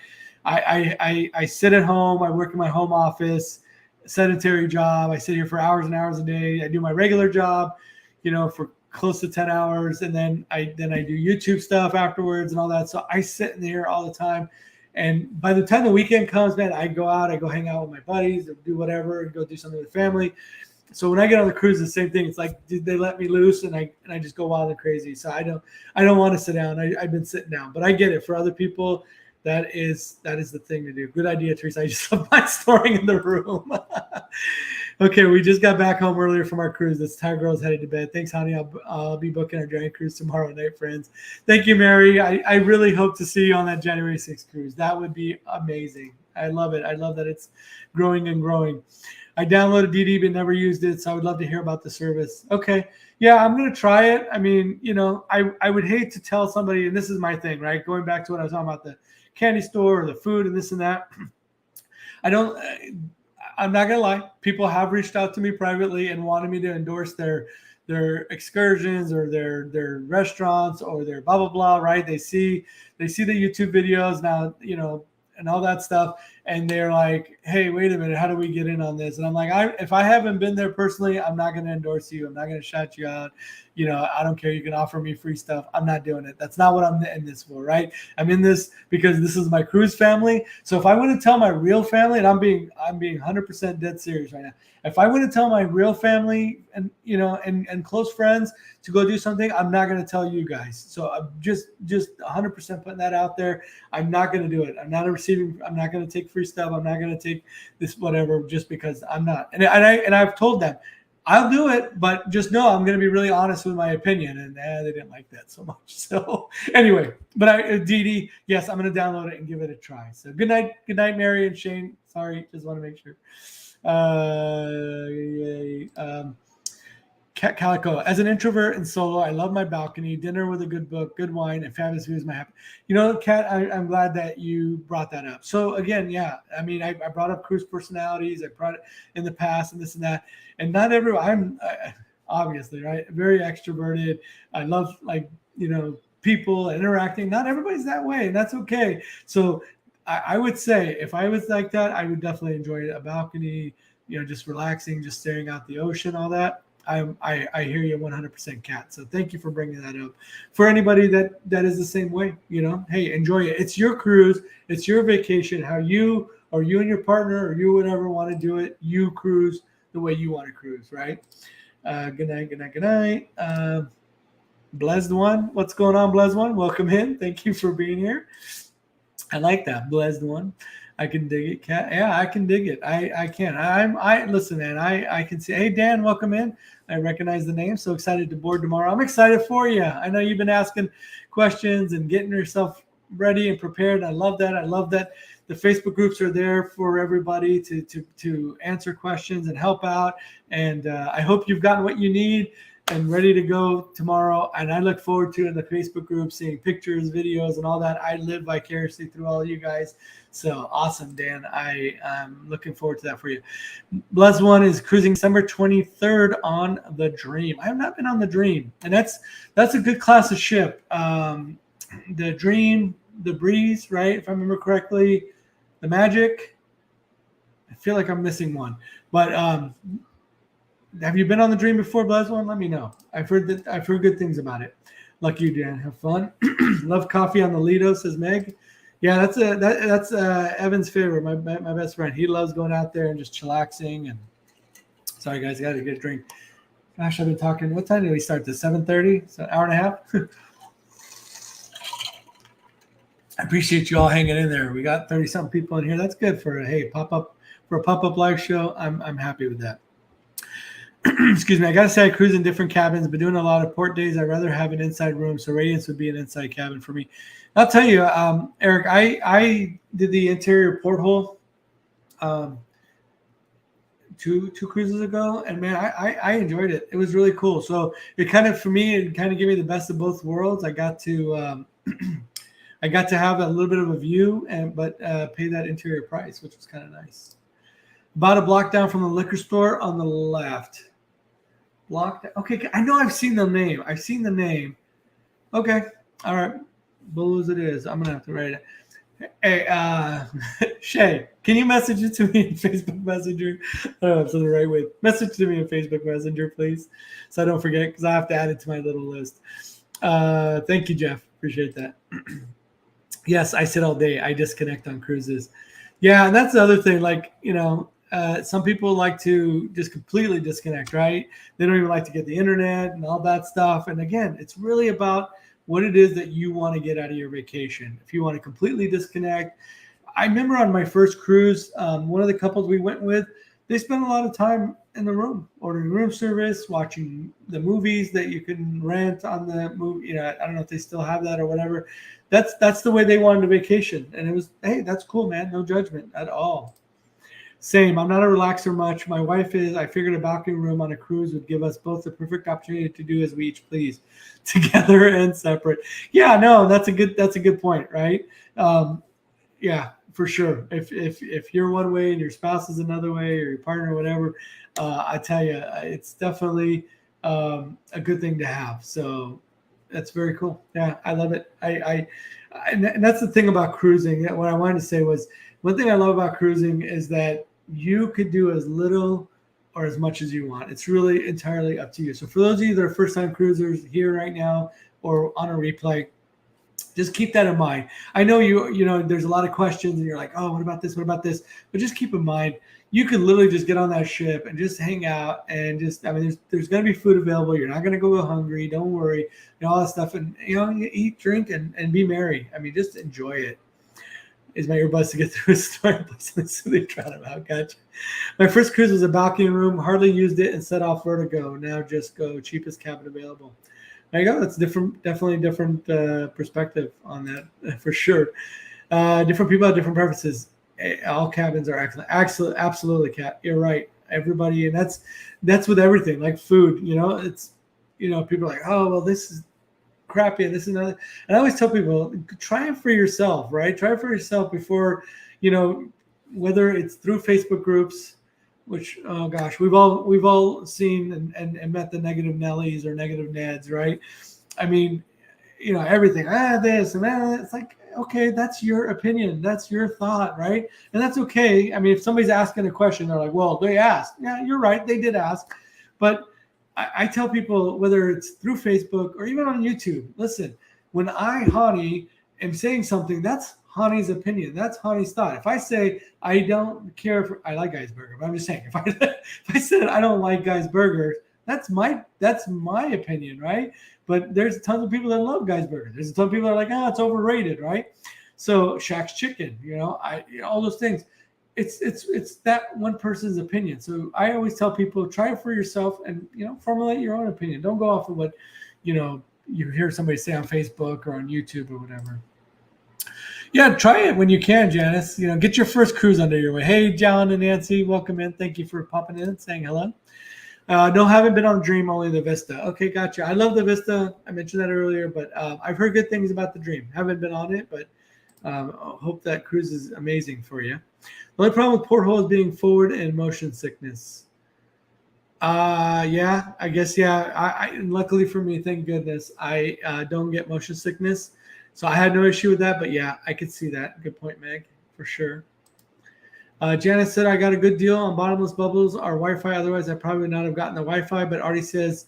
I sit at home. I work in my home office, sedentary job. I sit here for hours and hours a day. I do my regular job, for close to 10 hours, and then I do YouTube stuff afterwards and all that. So I sit in here all the time. And by the time the weekend comes, man, I go out, I go hang out with my buddies, or do whatever, and go do something with family. So when I get on the cruise, the same thing. It's like, did they let me loose? And I just go wild and crazy. So I don't want to sit down. I've been sitting down, but I get it. For other people, that is the thing to do. Good idea, Teresa. I just love my snoring in the room. Okay, we just got back home earlier from our cruise. This Tiger Girl's headed to bed. Thanks, honey. I'll be booking our giant cruise tomorrow night, friends. Thank you, Mary. I really hope to see you on that January 6th cruise. That would be amazing. I love it. I love that it's growing and growing. I downloaded DD but never used it, so I would love to hear about the service. Okay. Yeah, I'm going to try it. I mean, I would hate to tell somebody, and this is my thing, right? Going back to what I was talking about, the candy store or the food and this and that. I'm not going to lie. People have reached out to me privately and wanted me to endorse their excursions or their restaurants or their blah, blah, blah, right? They see the YouTube videos now, and all that stuff. And they're like, hey, wait a minute, how do we get in on this? And I'm like, if I haven't been there personally, I'm not going to endorse you. I'm not going to shout you out. I don't care. You can offer me free stuff. I'm not doing it. That's not what I'm in this for, right? I'm in this because this is my cruise family. So if I want to tell my real family, and I'm being 100% dead serious right now. If I want to tell my real family and, and close friends to go do something, I'm not going to tell you guys. So I'm just 100% putting that out there. I'm not going to do it. I'm not going to take free stuff. I'm not going to take this whatever just because I'm not. And I've told them I'll do it, but just know I'm going to be really honest with my opinion. And they didn't like that so much. So anyway, but Dee, yes, I'm going to download it and give it a try. So good night, Mary and Shane. Sorry, just want to make sure. Cat Calico. As an introvert and solo, I love my balcony, dinner with a good book, good wine, and fabulous views. My happy. Kat, I'm glad that you brought that up. So again, yeah, I mean, I brought up cruise personalities. I brought it in the past and this and that, and not everyone. I'm obviously right, very extroverted. I love people interacting. Not everybody's that way, and that's okay. So I would say if I was like that, I would definitely enjoy a balcony. Just relaxing, just staring out the ocean, all that. I hear you 100%, Kat. So thank you for bringing that up. For anybody that is the same way, hey, enjoy it. It's your cruise. It's your vacation. How you or you and your partner or you whatever want to do it, you cruise the way you want to cruise, right? Good night. Blessed one. What's going on, Blessed one? Welcome in. Thank you for being here. I like that, Blessed one. I can dig it, Kat. Yeah, I can dig it. I can. I listen, man. I can see. Hey, Dan, welcome in. I recognize the name. So excited to board tomorrow. I'm excited for you. I know you've been asking questions and getting yourself ready and prepared. I love that. I love that the Facebook groups are there for everybody to answer questions and help out. And I hope you've gotten what you need and ready to go tomorrow. And I look forward to in the Facebook group seeing pictures, videos, and all that. I live vicariously through all of you guys. So awesome, Dan. I'm looking forward to that for you. Blessed one is cruising December 23rd on the Dream. I have not been on the Dream, and that's a good class of ship. The Dream, the Breeze, right? If I remember correctly, the Magic. I feel like I'm missing one, but have you been on the Dream before, Blessed one? Let me know. I've heard good things about it. Lucky you, Dan. Have fun. Love coffee on the Lido, says Meg. Yeah, that's Evan's favorite. My best friend. He loves going out there and just chillaxing. And sorry, guys, I got to get a drink. Gosh, I've been talking. What time did we start this? 7:30. So an hour and a half. I appreciate you all hanging in there. We got 30-something people in here. That's good for a pop-up live show. I'm happy with that. Excuse me. I gotta say, I cruise in different cabins, but doing a lot of port days. I'd rather have an inside room, so Radiance would be an inside cabin for me. I'll tell you, Eric, I did the interior porthole two cruises ago, and man, I enjoyed it. It was really cool. So it kind of, for me, it kind of gave me the best of both worlds. I got to I got to have a little bit of a view, but pay that interior price, which was kind of nice. About a block down from the liquor store on the left. Okay, I know I've seen the name. Okay, all right. Bull as it is. I'm gonna have to write it. Hey, Shay, can you message it to me in Facebook Messenger? I don't know if it's the right way. Message to me in Facebook Messenger, please, so I don't forget, because I have to add it to my little list. Thank you, Jeff. Appreciate that. Yes, I sit all day. I disconnect on cruises. Yeah, and that's the other thing. Like, some people like to just completely disconnect, right? They don't even like to get the internet and all that stuff. And again, it's really about what it is that you want to get out of your vacation. If you want to completely disconnect. I remember on my first cruise, one of the couples we went with, they spent a lot of time in the room, ordering room service, watching the movies that you can rent on the movie. I don't know if they still have that or whatever. That's the way they wanted a vacation. And it was, hey, that's cool, man. No judgment at all. Same. I'm not a relaxer much. My wife is. I figured a balcony room on a cruise would give us both the perfect opportunity to do as we each please, together and separate. Yeah, no, that's a good point, right? Yeah, for sure. If you're one way and your spouse is another way, or your partner, or whatever, I tell you, it's definitely a good thing to have. So that's very cool. Yeah, I love it. And that's the thing about cruising. What I wanted to say was, one thing I love about cruising is that you could do as little or as much as you want. It's really entirely up to you. So for those of you that are first-time cruisers here right now or on a replay, just keep that in mind. I know there's a lot of questions and you're like, oh, what about this? What about this? But just keep in mind, you can literally just get on that ship and just hang out and there's going to be food available. You're not going to go hungry. Don't worry, all that stuff. And, you eat, drink, and be merry. Just enjoy it. Is my earbuds to get through a story. So they try them out. Gotcha. My first cruise was a balcony room. Hardly used it and set off vertigo. Now just go cheapest cabin available. There you go. That's definitely different perspective on that for sure. Different people have different preferences. All cabins are excellent. Absolutely, Kat. You're right. Everybody, and that's with everything, like food. It's people are like, oh well, this is crappy and this and that. And I always tell people, try it for yourself, right? Try it for yourself before, whether it's through Facebook groups, which, oh gosh, we've all seen and met the negative Nellies or negative Neds, right? Everything, this and that. It's like, okay, that's your opinion. That's your thought, right? And that's okay. If somebody's asking a question, they're like, well, they asked. Yeah, you're right. They did ask. But I tell people, whether it's through Facebook or even on YouTube, listen, when Hani, am saying something, that's Hani's opinion. That's Hani's thought. If I say I don't care if I like Guy's Burger, but I'm just saying, if I said I don't like Guy's Burger, that's my opinion, right? But there's tons of people that love Guy's Burger. There's a ton of people that are like, it's overrated, right? So Shaq's Chicken, all those things. It's that one person's opinion. So I always tell people, try it for yourself and, formulate your own opinion. Don't go off of what, you hear somebody say on Facebook or on YouTube or whatever. Yeah, try it when you can, Janice. Get your first cruise under your way. Hey, John and Nancy, welcome in. Thank you for popping in and saying hello. No, haven't been on Dream, only the Vista. Okay, gotcha. I love the Vista. I mentioned that earlier, but I've heard good things about the Dream. Haven't been on it, but hope that cruise is amazing for you. The only problem with porthole is being forward and motion sickness. Yeah, I guess, yeah. I luckily for me, thank goodness, I don't get motion sickness. So I had no issue with that, but yeah, I could see that. Good point, Meg, for sure. Janice said, I got a good deal on bottomless bubbles or Wi-Fi. Otherwise, I probably would not have gotten the Wi-Fi, but Artie says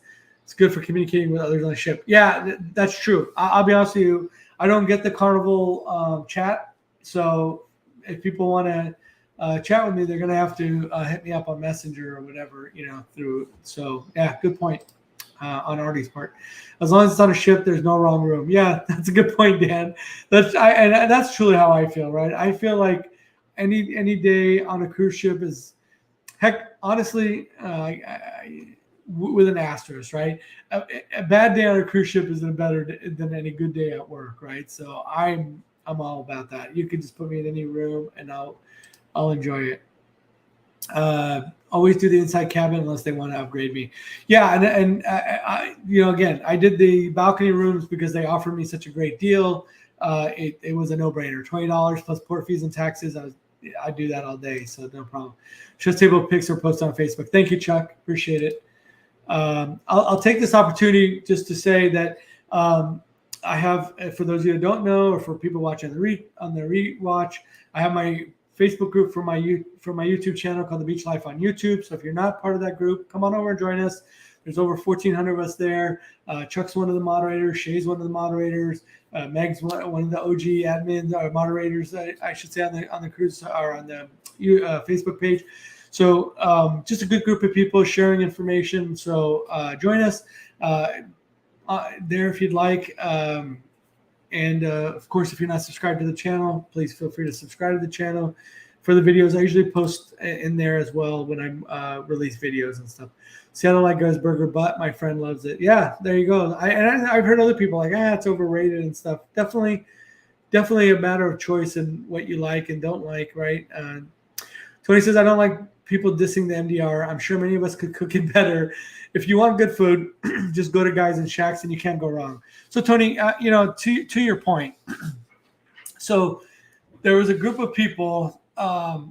It's good for communicating with others on the ship. Yeah, that's true. I'll be honest with you. I don't get the Carnival chat. So if people want to chat with me, they're going to have to hit me up on Messenger or whatever, through. So, yeah, good point on Artie's part. As long as it's on a ship, there's no wrong room. Yeah, that's a good point, Dan. And that's truly how I feel, right? I feel like any day on a cruise ship is, heck, honestly, with an asterisk, right? A bad day on a cruise ship is better than any good day at work, right? So I'm all about that. You can just put me in any room and I'll enjoy it. Always do the inside cabin unless they want to upgrade me. Yeah, and I again, I did the balcony rooms because they offered me such a great deal. It was a no-brainer. $20 plus port fees and taxes. I do that all day, so no problem. Just table pics are posted on Facebook. Thank you, Chuck. Appreciate it. I'll take this opportunity just to say that I have, for those of you who don't know, or for people watching on the rewatch, I have my Facebook group for my YouTube channel called The Beach Life on YouTube. So if you're not part of that group, come on over and join us. There's over 1,400 of us there. Chuck's one of the moderators. Shay's one of the moderators. Meg's one of the OG admins or moderators, I should say, on the cruise or on the Facebook page. So just a good group of people sharing information. So join us there if you'd like. And of course, if you're not subscribed to the channel, please feel free to subscribe to the channel. For the videos, I usually post in there as well when I release videos and stuff. Seattle like Guys Burger, but my friend loves it. Yeah, there you go. I've heard other people like, it's overrated and stuff. Definitely a matter of choice and what you like and don't like, right? Tony says, I don't like people dissing the MDR. I'm sure many of us could cook it better. If you want good food, just go to Guys and Shacks and you can't go wrong. So Tony, to your point. So there was a group of people. I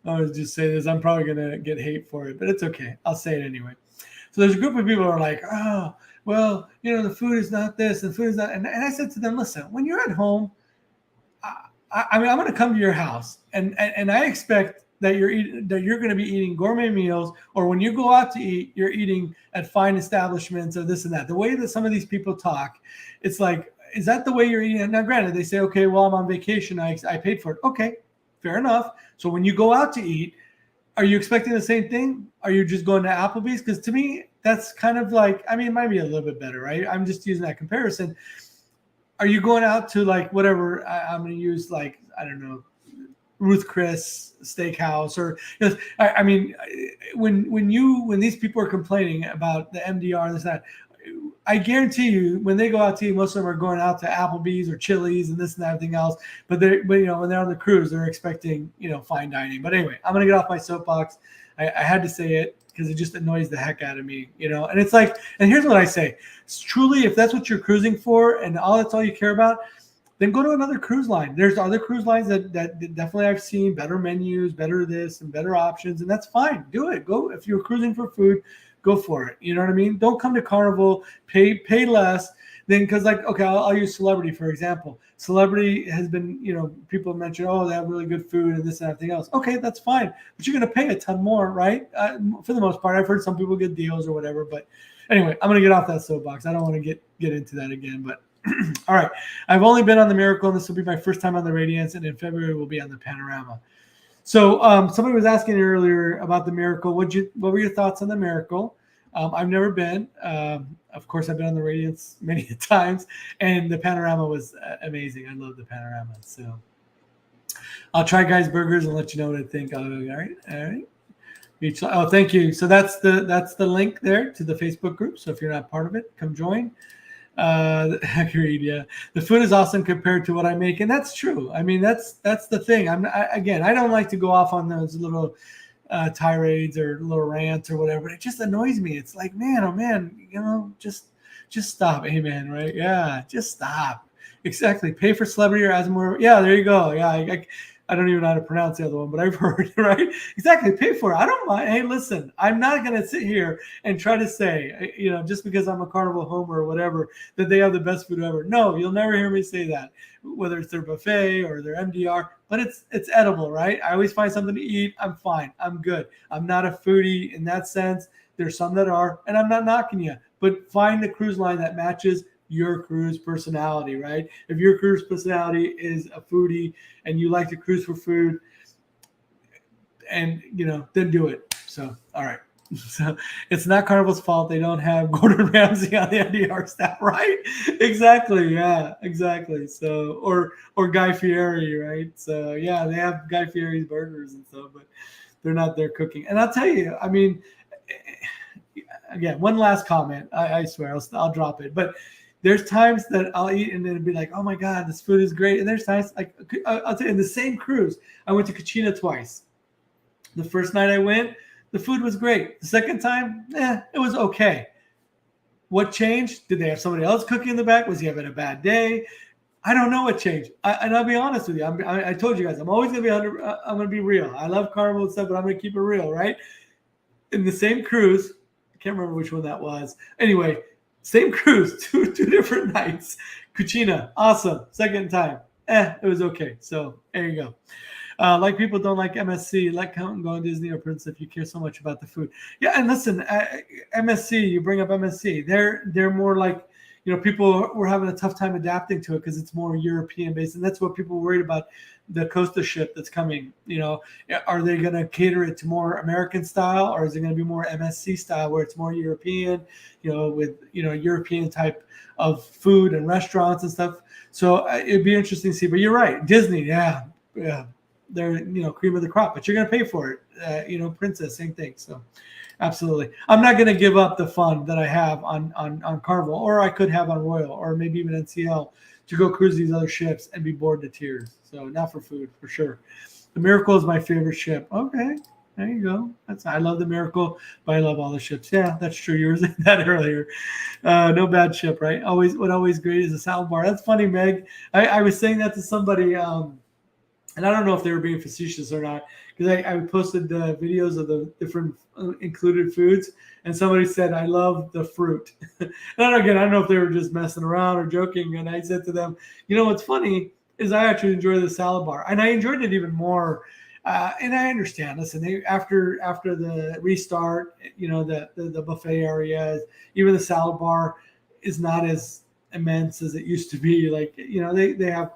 was just saying this. I'm probably going to get hate for it, but it's okay. I'll say it anyway. So there's a group of people who are like, oh, well, the food is not this, and food is not. And I said to them, listen, when you're at home, I mean, I'm going to come to your house, and I expect that you're going to be eating gourmet meals, or when you go out to eat, you're eating at fine establishments or this and that. The way that some of these people talk, it's like, is that the way you're eating? Now, granted, they say, okay, well, I'm on vacation. I paid for it. Okay, fair enough. So when you go out to eat, are you expecting the same thing? Are you just going to Applebee's? Because to me, that's kind of like, I mean, it might be a little bit better, right? I'm just using that comparison. Are you going out to like whatever, I'm going to use like, I don't know, Ruth Chris Steakhouse, or I mean, when these people are complaining about the MDR and this and that, I guarantee you when they go out to eat, most of them are going out to Applebee's or Chili's and this and that, everything else. But when they're on the cruise, they're expecting fine dining. But anyway, I'm gonna get off my soapbox. I had to say it because it just annoys the heck out of me, And it's like, and here's what I say: it's truly, if that's what you're cruising for and that's all you care about, then go to another cruise line. There's other cruise lines that definitely I've seen better menus, better this, and better options, and that's fine. Do it. Go if you're cruising for food. Go for it. You know what I mean? Don't come to Carnival, pay less. Then, because like, okay, I'll use Celebrity, for example. Celebrity has been, people mention, oh, they have really good food and this and everything else. Okay, that's fine. But you're going to pay a ton more, right? For the most part, I've heard some people get deals or whatever. But anyway, I'm going to get off that soapbox. I don't want to get into that again. But all right. I've only been on the Miracle, and this will be my first time on the Radiance. And in February, we'll be on the Panorama. So somebody was asking earlier about the Miracle. What were your thoughts on the Miracle? I've never been. Of course, I've been on the Radiance many times, and the Panorama was amazing. I love the Panorama. So I'll try Guys Burgers and let you know what I think. All right. Oh, thank you. So that's the link there to the Facebook group. So if you're not part of it, come join. Agreed. Yeah, the food is awesome compared to what I make, and that's true. I mean, that's the thing. I don't like to go off on those little tirades or little rants or whatever. It just annoys me. It's like, man, oh man, just stop. Amen. Right? Yeah, just stop. Exactly. Pay for Celebrity or Asmore. Yeah, there you go. Yeah, I don't even know how to pronounce the other one, but I've heard, right? Exactly. Pay for it. I don't mind. Hey, listen, I'm not going to sit here and try to say, just because I'm a Carnival homer or whatever, that they have the best food ever. No, you'll never hear me say that, whether it's their buffet or their MDR, but it's edible, right? I always find something to eat. I'm fine. I'm good. I'm not a foodie in that sense. There's some that are, and I'm not knocking you, but find the cruise line that matches your cruise personality, right? If your cruise personality is a foodie and you like to cruise for food, and then do it. So, all right. So it's not Carnival's fault they don't have Gordon Ramsay on the NDR staff, right? Exactly. Yeah, exactly. So, or Guy Fieri, right? So yeah, they have Guy Fieri's burgers and stuff, but they're not there cooking. And I'll tell you, I mean, again, one last comment. I swear I'll drop it, but there's times that I'll eat and it'll be like, oh my God, this food is great. And there's times like I'll tell you, in the same cruise, I went to Cucina twice. The first night I went, the food was great. The second time, it was okay. What changed? Did they have somebody else cooking in the back? Was he having a bad day? I don't know what changed. And I'll be honest with you. I told you guys, I'm always going to be I'm going to be real. I love Carnival and stuff, but I'm going to keep it real, right? In the same cruise, I can't remember which one that was. Anyway, same cruise, two different nights. Cucina, awesome. Second time, it was okay. So there you go. Like people don't like MSC, like go on Disney or Princess if you care so much about the food. Yeah, and listen, MSC, you bring up MSC. They're more like, people were having a tough time adapting to it because it's more European based, and that's what people were worried about. The Costa ship that's coming, are they going to cater it to more American style, or is it going to be more MSC style where it's more European, with European type of food and restaurants and stuff. So it'd be interesting to see. But you're right, Disney, yeah, they're cream of the crop, but you're going to pay for it. Princess, same thing. So absolutely, I'm not going to give up the fun that I have on Carnival, or I could have on Royal, or maybe even NCL, to go cruise these other ships and be bored to tears. So not for food, for sure. The Miracle is my favorite ship. Okay, there you go. I love the Miracle, but I love all the ships. Yeah, that's true. You were saying that earlier. No bad ship, right? Always great is a salad bar. That's funny, Meg. I was saying that to somebody, and I don't know if they were being facetious or not, because I posted the videos of the different included foods, and somebody said, I love the fruit. And again, I don't know if they were just messing around or joking, and I said to them, what's funny is I actually enjoy the salad bar, and I enjoyed it even more. And I understand. Listen, after the restart, the buffet area, even the salad bar is not as immense as it used to be. Like, they have,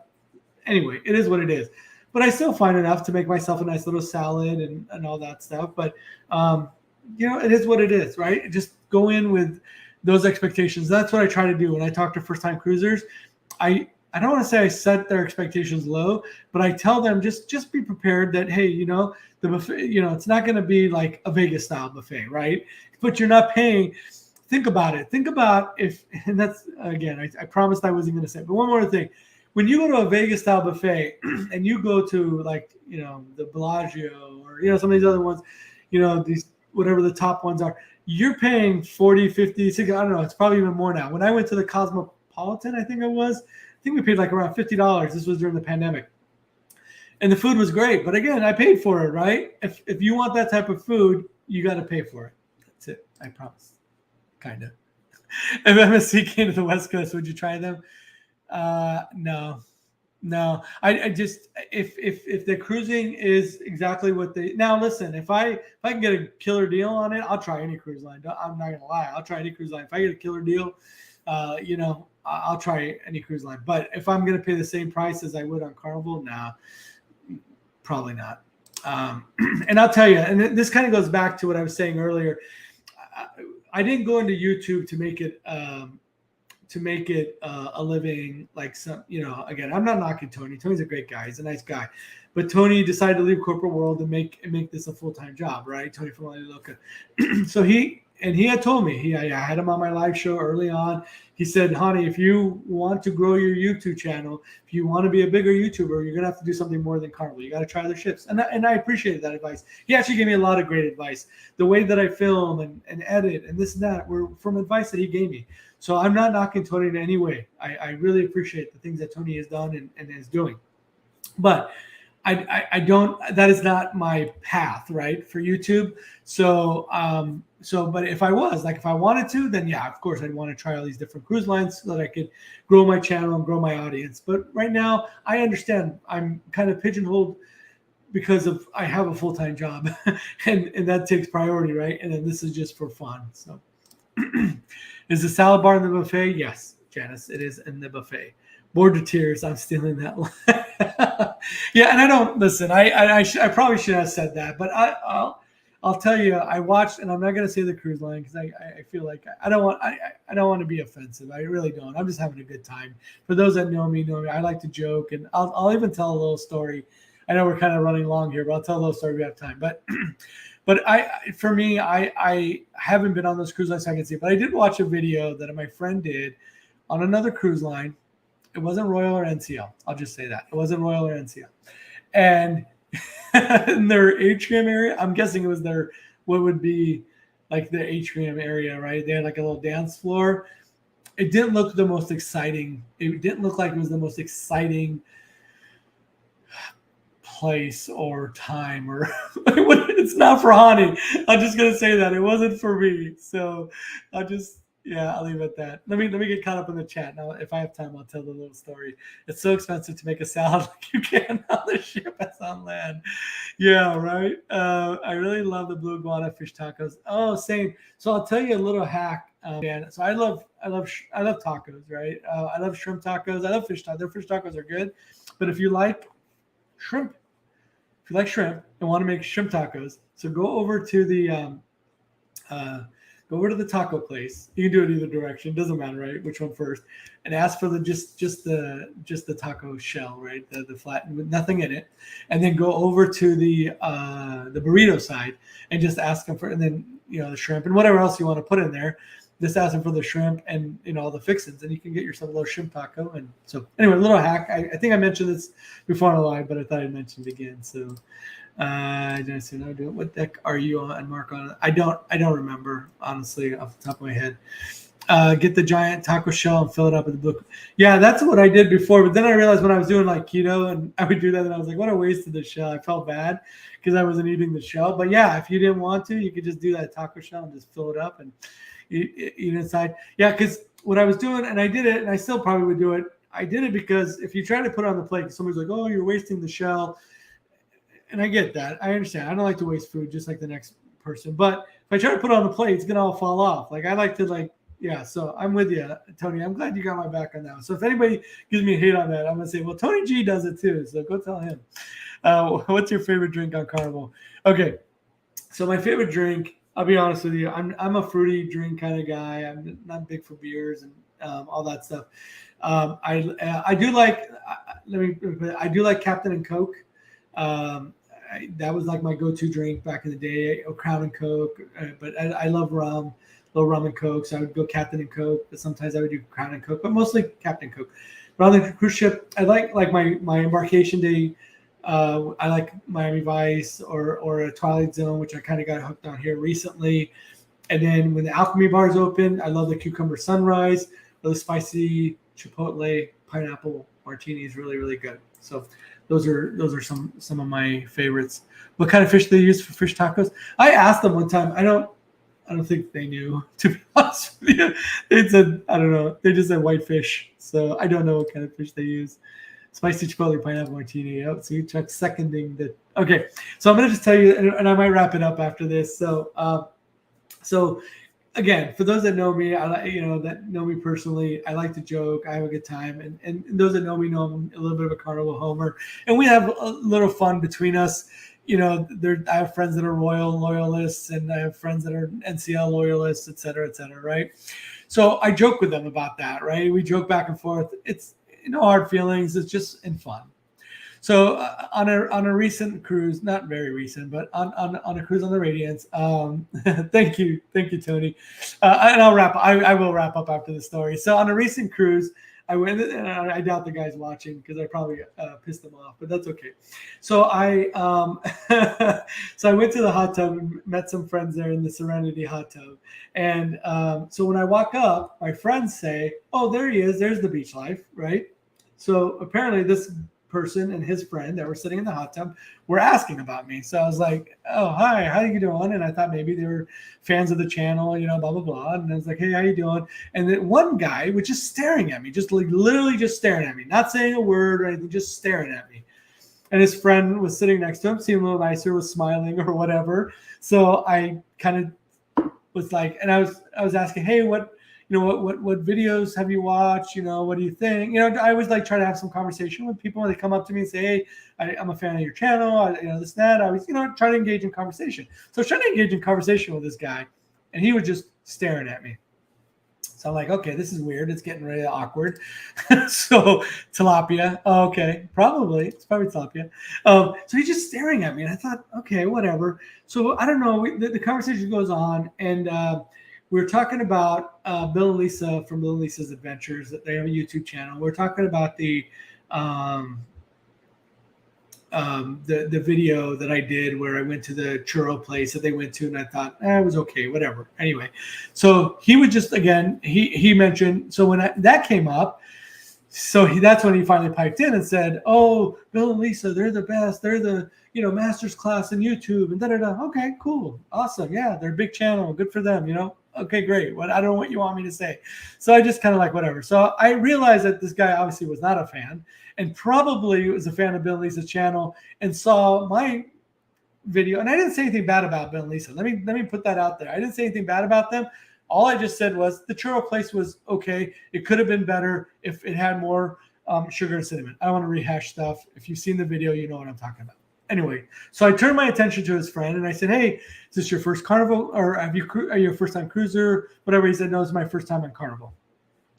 anyway, it is what it is. But I still find enough to make myself a nice little salad and all that stuff. But, it is what it is, right? Just go in with those expectations. That's what I try to do when I talk to first-time cruisers. I don't want to say I set their expectations low, but I tell them just be prepared that, hey, the buffet, it's not going to be like a Vegas style buffet, right? But you're not paying. Think about it. Think about and that's, again, I promised I wasn't going to say it, but one more thing. When you go to a Vegas style buffet and you go to the Bellagio or, some of these other ones, these, whatever the top ones are, you're paying 40, 50, 60, I don't know. It's probably even more now. When I went to the Cosmopolitan, I think we paid like around $50. This was during the pandemic. And the food was great. But again, I paid for it, right? If you want that type of food, you got to pay for it. That's it. I promise. Kind of. If MSC came to the West Coast, would you try them? No. I just, if the cruising is exactly what now listen, if I can get a killer deal on it, I'll try any cruise line. I'm not gonna lie. I'll try any cruise line. If I get a killer deal, I'll try any cruise line. But if I'm gonna pay the same price as I would on Carnival, no, probably not. And I'll tell you, and this kind of goes back to what I was saying earlier. I didn't go into YouTube to make it a living, like some, again, I'm not knocking Tony. Tony's a great guy. He's a nice guy. But Tony decided to leave corporate world and make this a full-time job, right? Tony from Loca. So he had told me, I had him on my live show early on. He said, honey, if you want to grow your YouTube channel, if you want to be a bigger YouTuber, you're going to have to do something more than Carnival. You got to try other ships. And I appreciated that advice. He actually gave me a lot of great advice. The way that I film and edit and this and that were from advice that he gave me. So I'm not knocking Tony in any way. I really appreciate the things that Tony has done and is doing. But I don't, that is not my path, right, for YouTube. So, but if I was like, if I wanted to, then yeah, of course I'd want to try all these different cruise lines so that I could grow my channel and grow my audience. But right now I understand I'm kind of pigeonholed because of, I have a full-time job and that takes priority, right? And then this is just for fun. So is the salad bar in the buffet? Yes, Janice, it is in the buffet. Bored to tears. I'm stealing that line. Yeah, and I don't listen. I probably should have said that, but I'll tell you. I watched, and I'm not going to say the cruise line because I feel like I don't want to be offensive. I really don't. I'm just having a good time. For those that know me. I like to joke, and I'll even tell a little story. I know we're kind of running long here, but I'll tell a little story if we have time. But for me, I haven't been on those cruise lines, so I can see. But I did watch a video that my friend did on another cruise line. It wasn't Royal or NCL. I'll just say that. It wasn't Royal or NCL. And in their atrium area, I'm guessing it was their, what would be like the atrium area, right? They had like a little dance floor. It didn't look the most exciting. It didn't look like it was the most exciting place or time, or it's not for Hani. I'm just going to say that. It wasn't for me. So I'll leave it at that. Let me get caught up in the chat. Now, if I have time, I'll tell the little story. It's so expensive to make a salad like you can on the ship as on land. Yeah, right. I really love the blue iguana fish tacos. Oh, same. So I'll tell you a little hack. Dan. So I love tacos, right? I love shrimp tacos. I love fish tacos. Their fish tacos are good. But if you like shrimp and want to make shrimp tacos, so go over to the taco place. You can do it either direction. Doesn't matter, right? Which one first? And ask for the just the taco shell, right? The flat with nothing in it. And then go over to the burrito side and just ask them for, and then the shrimp and whatever else you want to put in there. Just ask them for the shrimp and all the fixins, and you can get yourself a little shrimp taco. And so anyway, a little hack. I think I mentioned this before on the live, but I thought I mentioned it again. So what deck are you on, Mark? On I don't remember, honestly, off the top of my head. Get the giant taco shell and fill it up with the blue. Yeah, that's what I did before. But then I realized when I was doing like keto and I would do that, and I was like, what a waste of the shell. I felt bad because I wasn't eating the shell. But yeah, if you didn't want to, you could just do that taco shell and just fill it up and eat inside. Yeah, because what I was doing, and I did it, and I still probably would do it. I did it because if you try to put it on the plate, somebody's like, oh, you're wasting the shell. And I get that. I understand. I don't like to waste food just like the next person. But if I try to put it on the plate, it's going to all fall off. Like I like to yeah. So I'm with you, Tony. I'm glad you got my back on that one. So if anybody gives me a hate on that, I'm going to say, well, Tony G does it too. So go tell him. What's your favorite drink on Carnival? Okay. So my favorite drink, I'll be honest with you, I'm a fruity drink kind of guy. I'm not big for beers and all that stuff. I do like Captain and Coke. That was like my go-to drink back in the day, Crown and Coke. But I love rum, little rum and Coke. So I would go Captain and Coke, but sometimes I would do Crown and Coke, but mostly Captain Coke. But on the cruise ship, I like my embarkation day. I like Miami Vice or a Twilight Zone, which I kind of got hooked on here recently. And then when the Alchemy bars open, I love the Cucumber Sunrise or the spicy Chipotle pineapple martini is really, really good. So those are some of my favorites. What kind of fish do they use for fish tacos? I asked them one time. I don't think they knew, to be honest with you. They said, I don't know. They just said white fish. So I don't know what kind of fish they use. Spicy Chipotle pineapple martini. Yep. So you Chuck seconding that. Okay. So I'm going to just tell you, and I might wrap it up after this. So again, for those that know me, that know me personally, I like to joke. I have a good time. And those that know me know I'm a little bit of a Carnival homer. And we have a little fun between us. I have friends that are Royal loyalists, and I have friends that are NCL loyalists, et cetera, right? So I joke with them about that, right? We joke back and forth. It's no hard feelings. It's just in fun. So on a recent cruise, not very recent, but on a cruise on the Radiance. Thank you, Tony. And I'll wrap. I will wrap up after the story. So on a recent cruise, I went, and I doubt the guy's watching because I probably pissed him off, but that's okay. So I went to the hot tub and met some friends there in the Serenity hot tub. And so when I walk up, my friends say, "Oh, there he is. There's the beach life, right?" So apparently this person and his friend that were sitting in the hot tub were asking about me. So I was like, oh, hi, how you doing? And I thought maybe they were fans of the channel, you know, blah, blah, blah. And I was like, hey, how you doing? And then one guy was just staring at me, just like literally just staring at me, not saying a word or anything, just staring at me. And his friend was sitting next to him, seemed a little nicer, was smiling or whatever. So I kind of was like, and I was asking, hey, what videos have you watched? You know, what do you think? You know, I always like try to have some conversation with people when they come up to me and say, hey, I'm a fan of your channel. You know, this, that. I was, you know, trying to engage in conversation. So I was trying to engage in conversation with this guy, and he was just staring at me. So I'm like, okay, this is weird. It's getting really awkward. So tilapia. Oh, okay, probably. It's probably tilapia. So he's just staring at me. And I thought, okay, whatever. So I don't know. The conversation goes on. And we were talking about Bill and Lisa from Bill and Lisa's Adventures. They have a YouTube channel. We're talking about the video that I did where I went to the churro place that they went to, and I thought, it was okay, whatever. Anyway, so he would just, again, he mentioned, so when that came up, so that's when he finally piped in and said, oh, Bill and Lisa, they're the best. They're the, you know, master's class in YouTube and da-da-da. Okay, cool. Awesome. Yeah, they're a big channel. Good for them, you know. Okay, great. I don't know what you want me to say. So I just kind of like, whatever. So I realized that this guy obviously was not a fan and probably was a fan of Bill and Lisa's channel and saw my video. And I didn't say anything bad about Bill and Lisa. Let me put that out there. I didn't say anything bad about them. All I just said was the churro place was okay. It could have been better if it had more sugar and cinnamon. I don't want to rehash stuff. If you've seen the video, you know what I'm talking about. Anyway, so I turned my attention to his friend and I said, hey, is this your first Carnival or are you a first time cruiser? Whatever. He said, no, it's my first time on Carnival.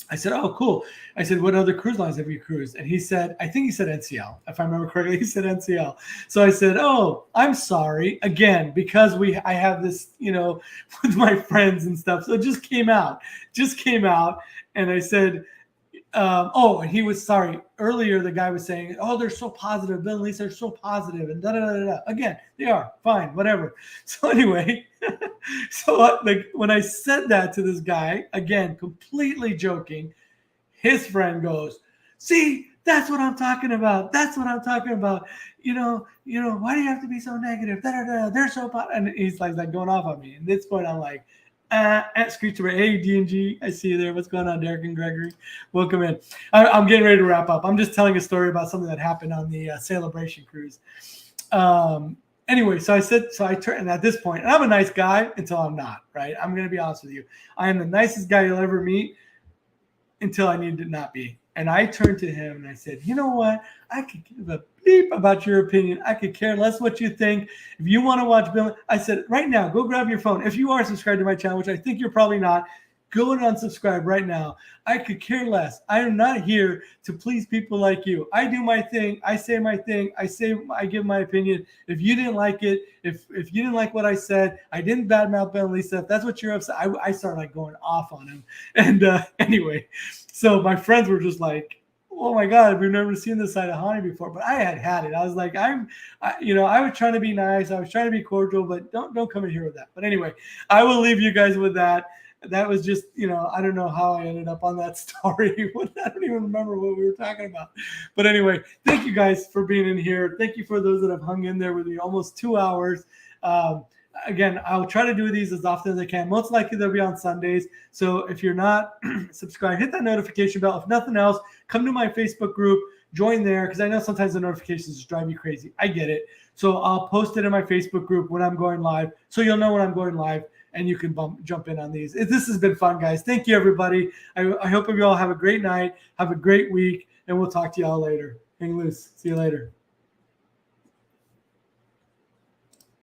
I said, oh, cool. I said, what other cruise lines have you cruised? And he said, I think he said NCL. If I remember correctly, he said NCL. So I said, oh, I'm sorry. Again, because I have this, you know, with my friends and stuff. So it just came out. And I said, and he was sorry. Earlier, the guy was saying, oh, they're so positive. Bill and Lisa are so positive. And da-da-da-da. Again, they are. Fine, whatever. So anyway, so like when I said that to this guy, again, completely joking, his friend goes, see, that's what I'm talking about. That's what I'm talking about. You know, why do you have to be so negative? Da-da-da. They're so positive. And he's like going off on me. And at this point, I'm like, at Screech Away. Hey, D&G, I see you there. What's going on, Derek and Gregory? Welcome in. I'm getting ready to wrap up. I'm just telling a story about something that happened on the Celebration cruise. Anyway, so I turned, and at this point, and I'm a nice guy until I'm not, right? I'm going to be honest with you. I am the nicest guy you'll ever meet until I need to not be. And I turned to him and I said, you know what? I could give a bleep about your opinion. I could care less what you think. If you want to watch Bill, I said, right now, go grab your phone. If you are subscribed to my channel, which I think you're probably not, go and unsubscribe right now. I could care less. I am not here to please people like you. I do my thing. I say my thing. I give my opinion. If you didn't like it, if you didn't like what I said, I didn't badmouth Bill and Lisa. If that's what you're upset, I started like going off on him. And anyway, so my friends were just like, oh my God, we've never seen this side of Hani before. But I had it. I was like, I was trying to be nice. I was trying to be cordial, but don't come in here with that. But anyway, I will leave you guys with that. That was just, I don't know how I ended up on that story. I don't even remember what we were talking about. But anyway, thank you guys for being in here. Thank you for those that have hung in there with me almost 2 hours. Again, I'll try to do these as often as I can. Most likely they'll be on Sundays. So if you're not subscribed, hit that notification bell. If nothing else, come to my Facebook group, join there, because I know sometimes the notifications just drive me crazy. I get it. So I'll post it in my Facebook group when I'm going live, so you'll know when I'm going live. And you can jump in on these. This has been fun, guys. Thank you, everybody. I hope you all have a great night, have a great week, and we'll talk to you all later. Hang loose. See you later.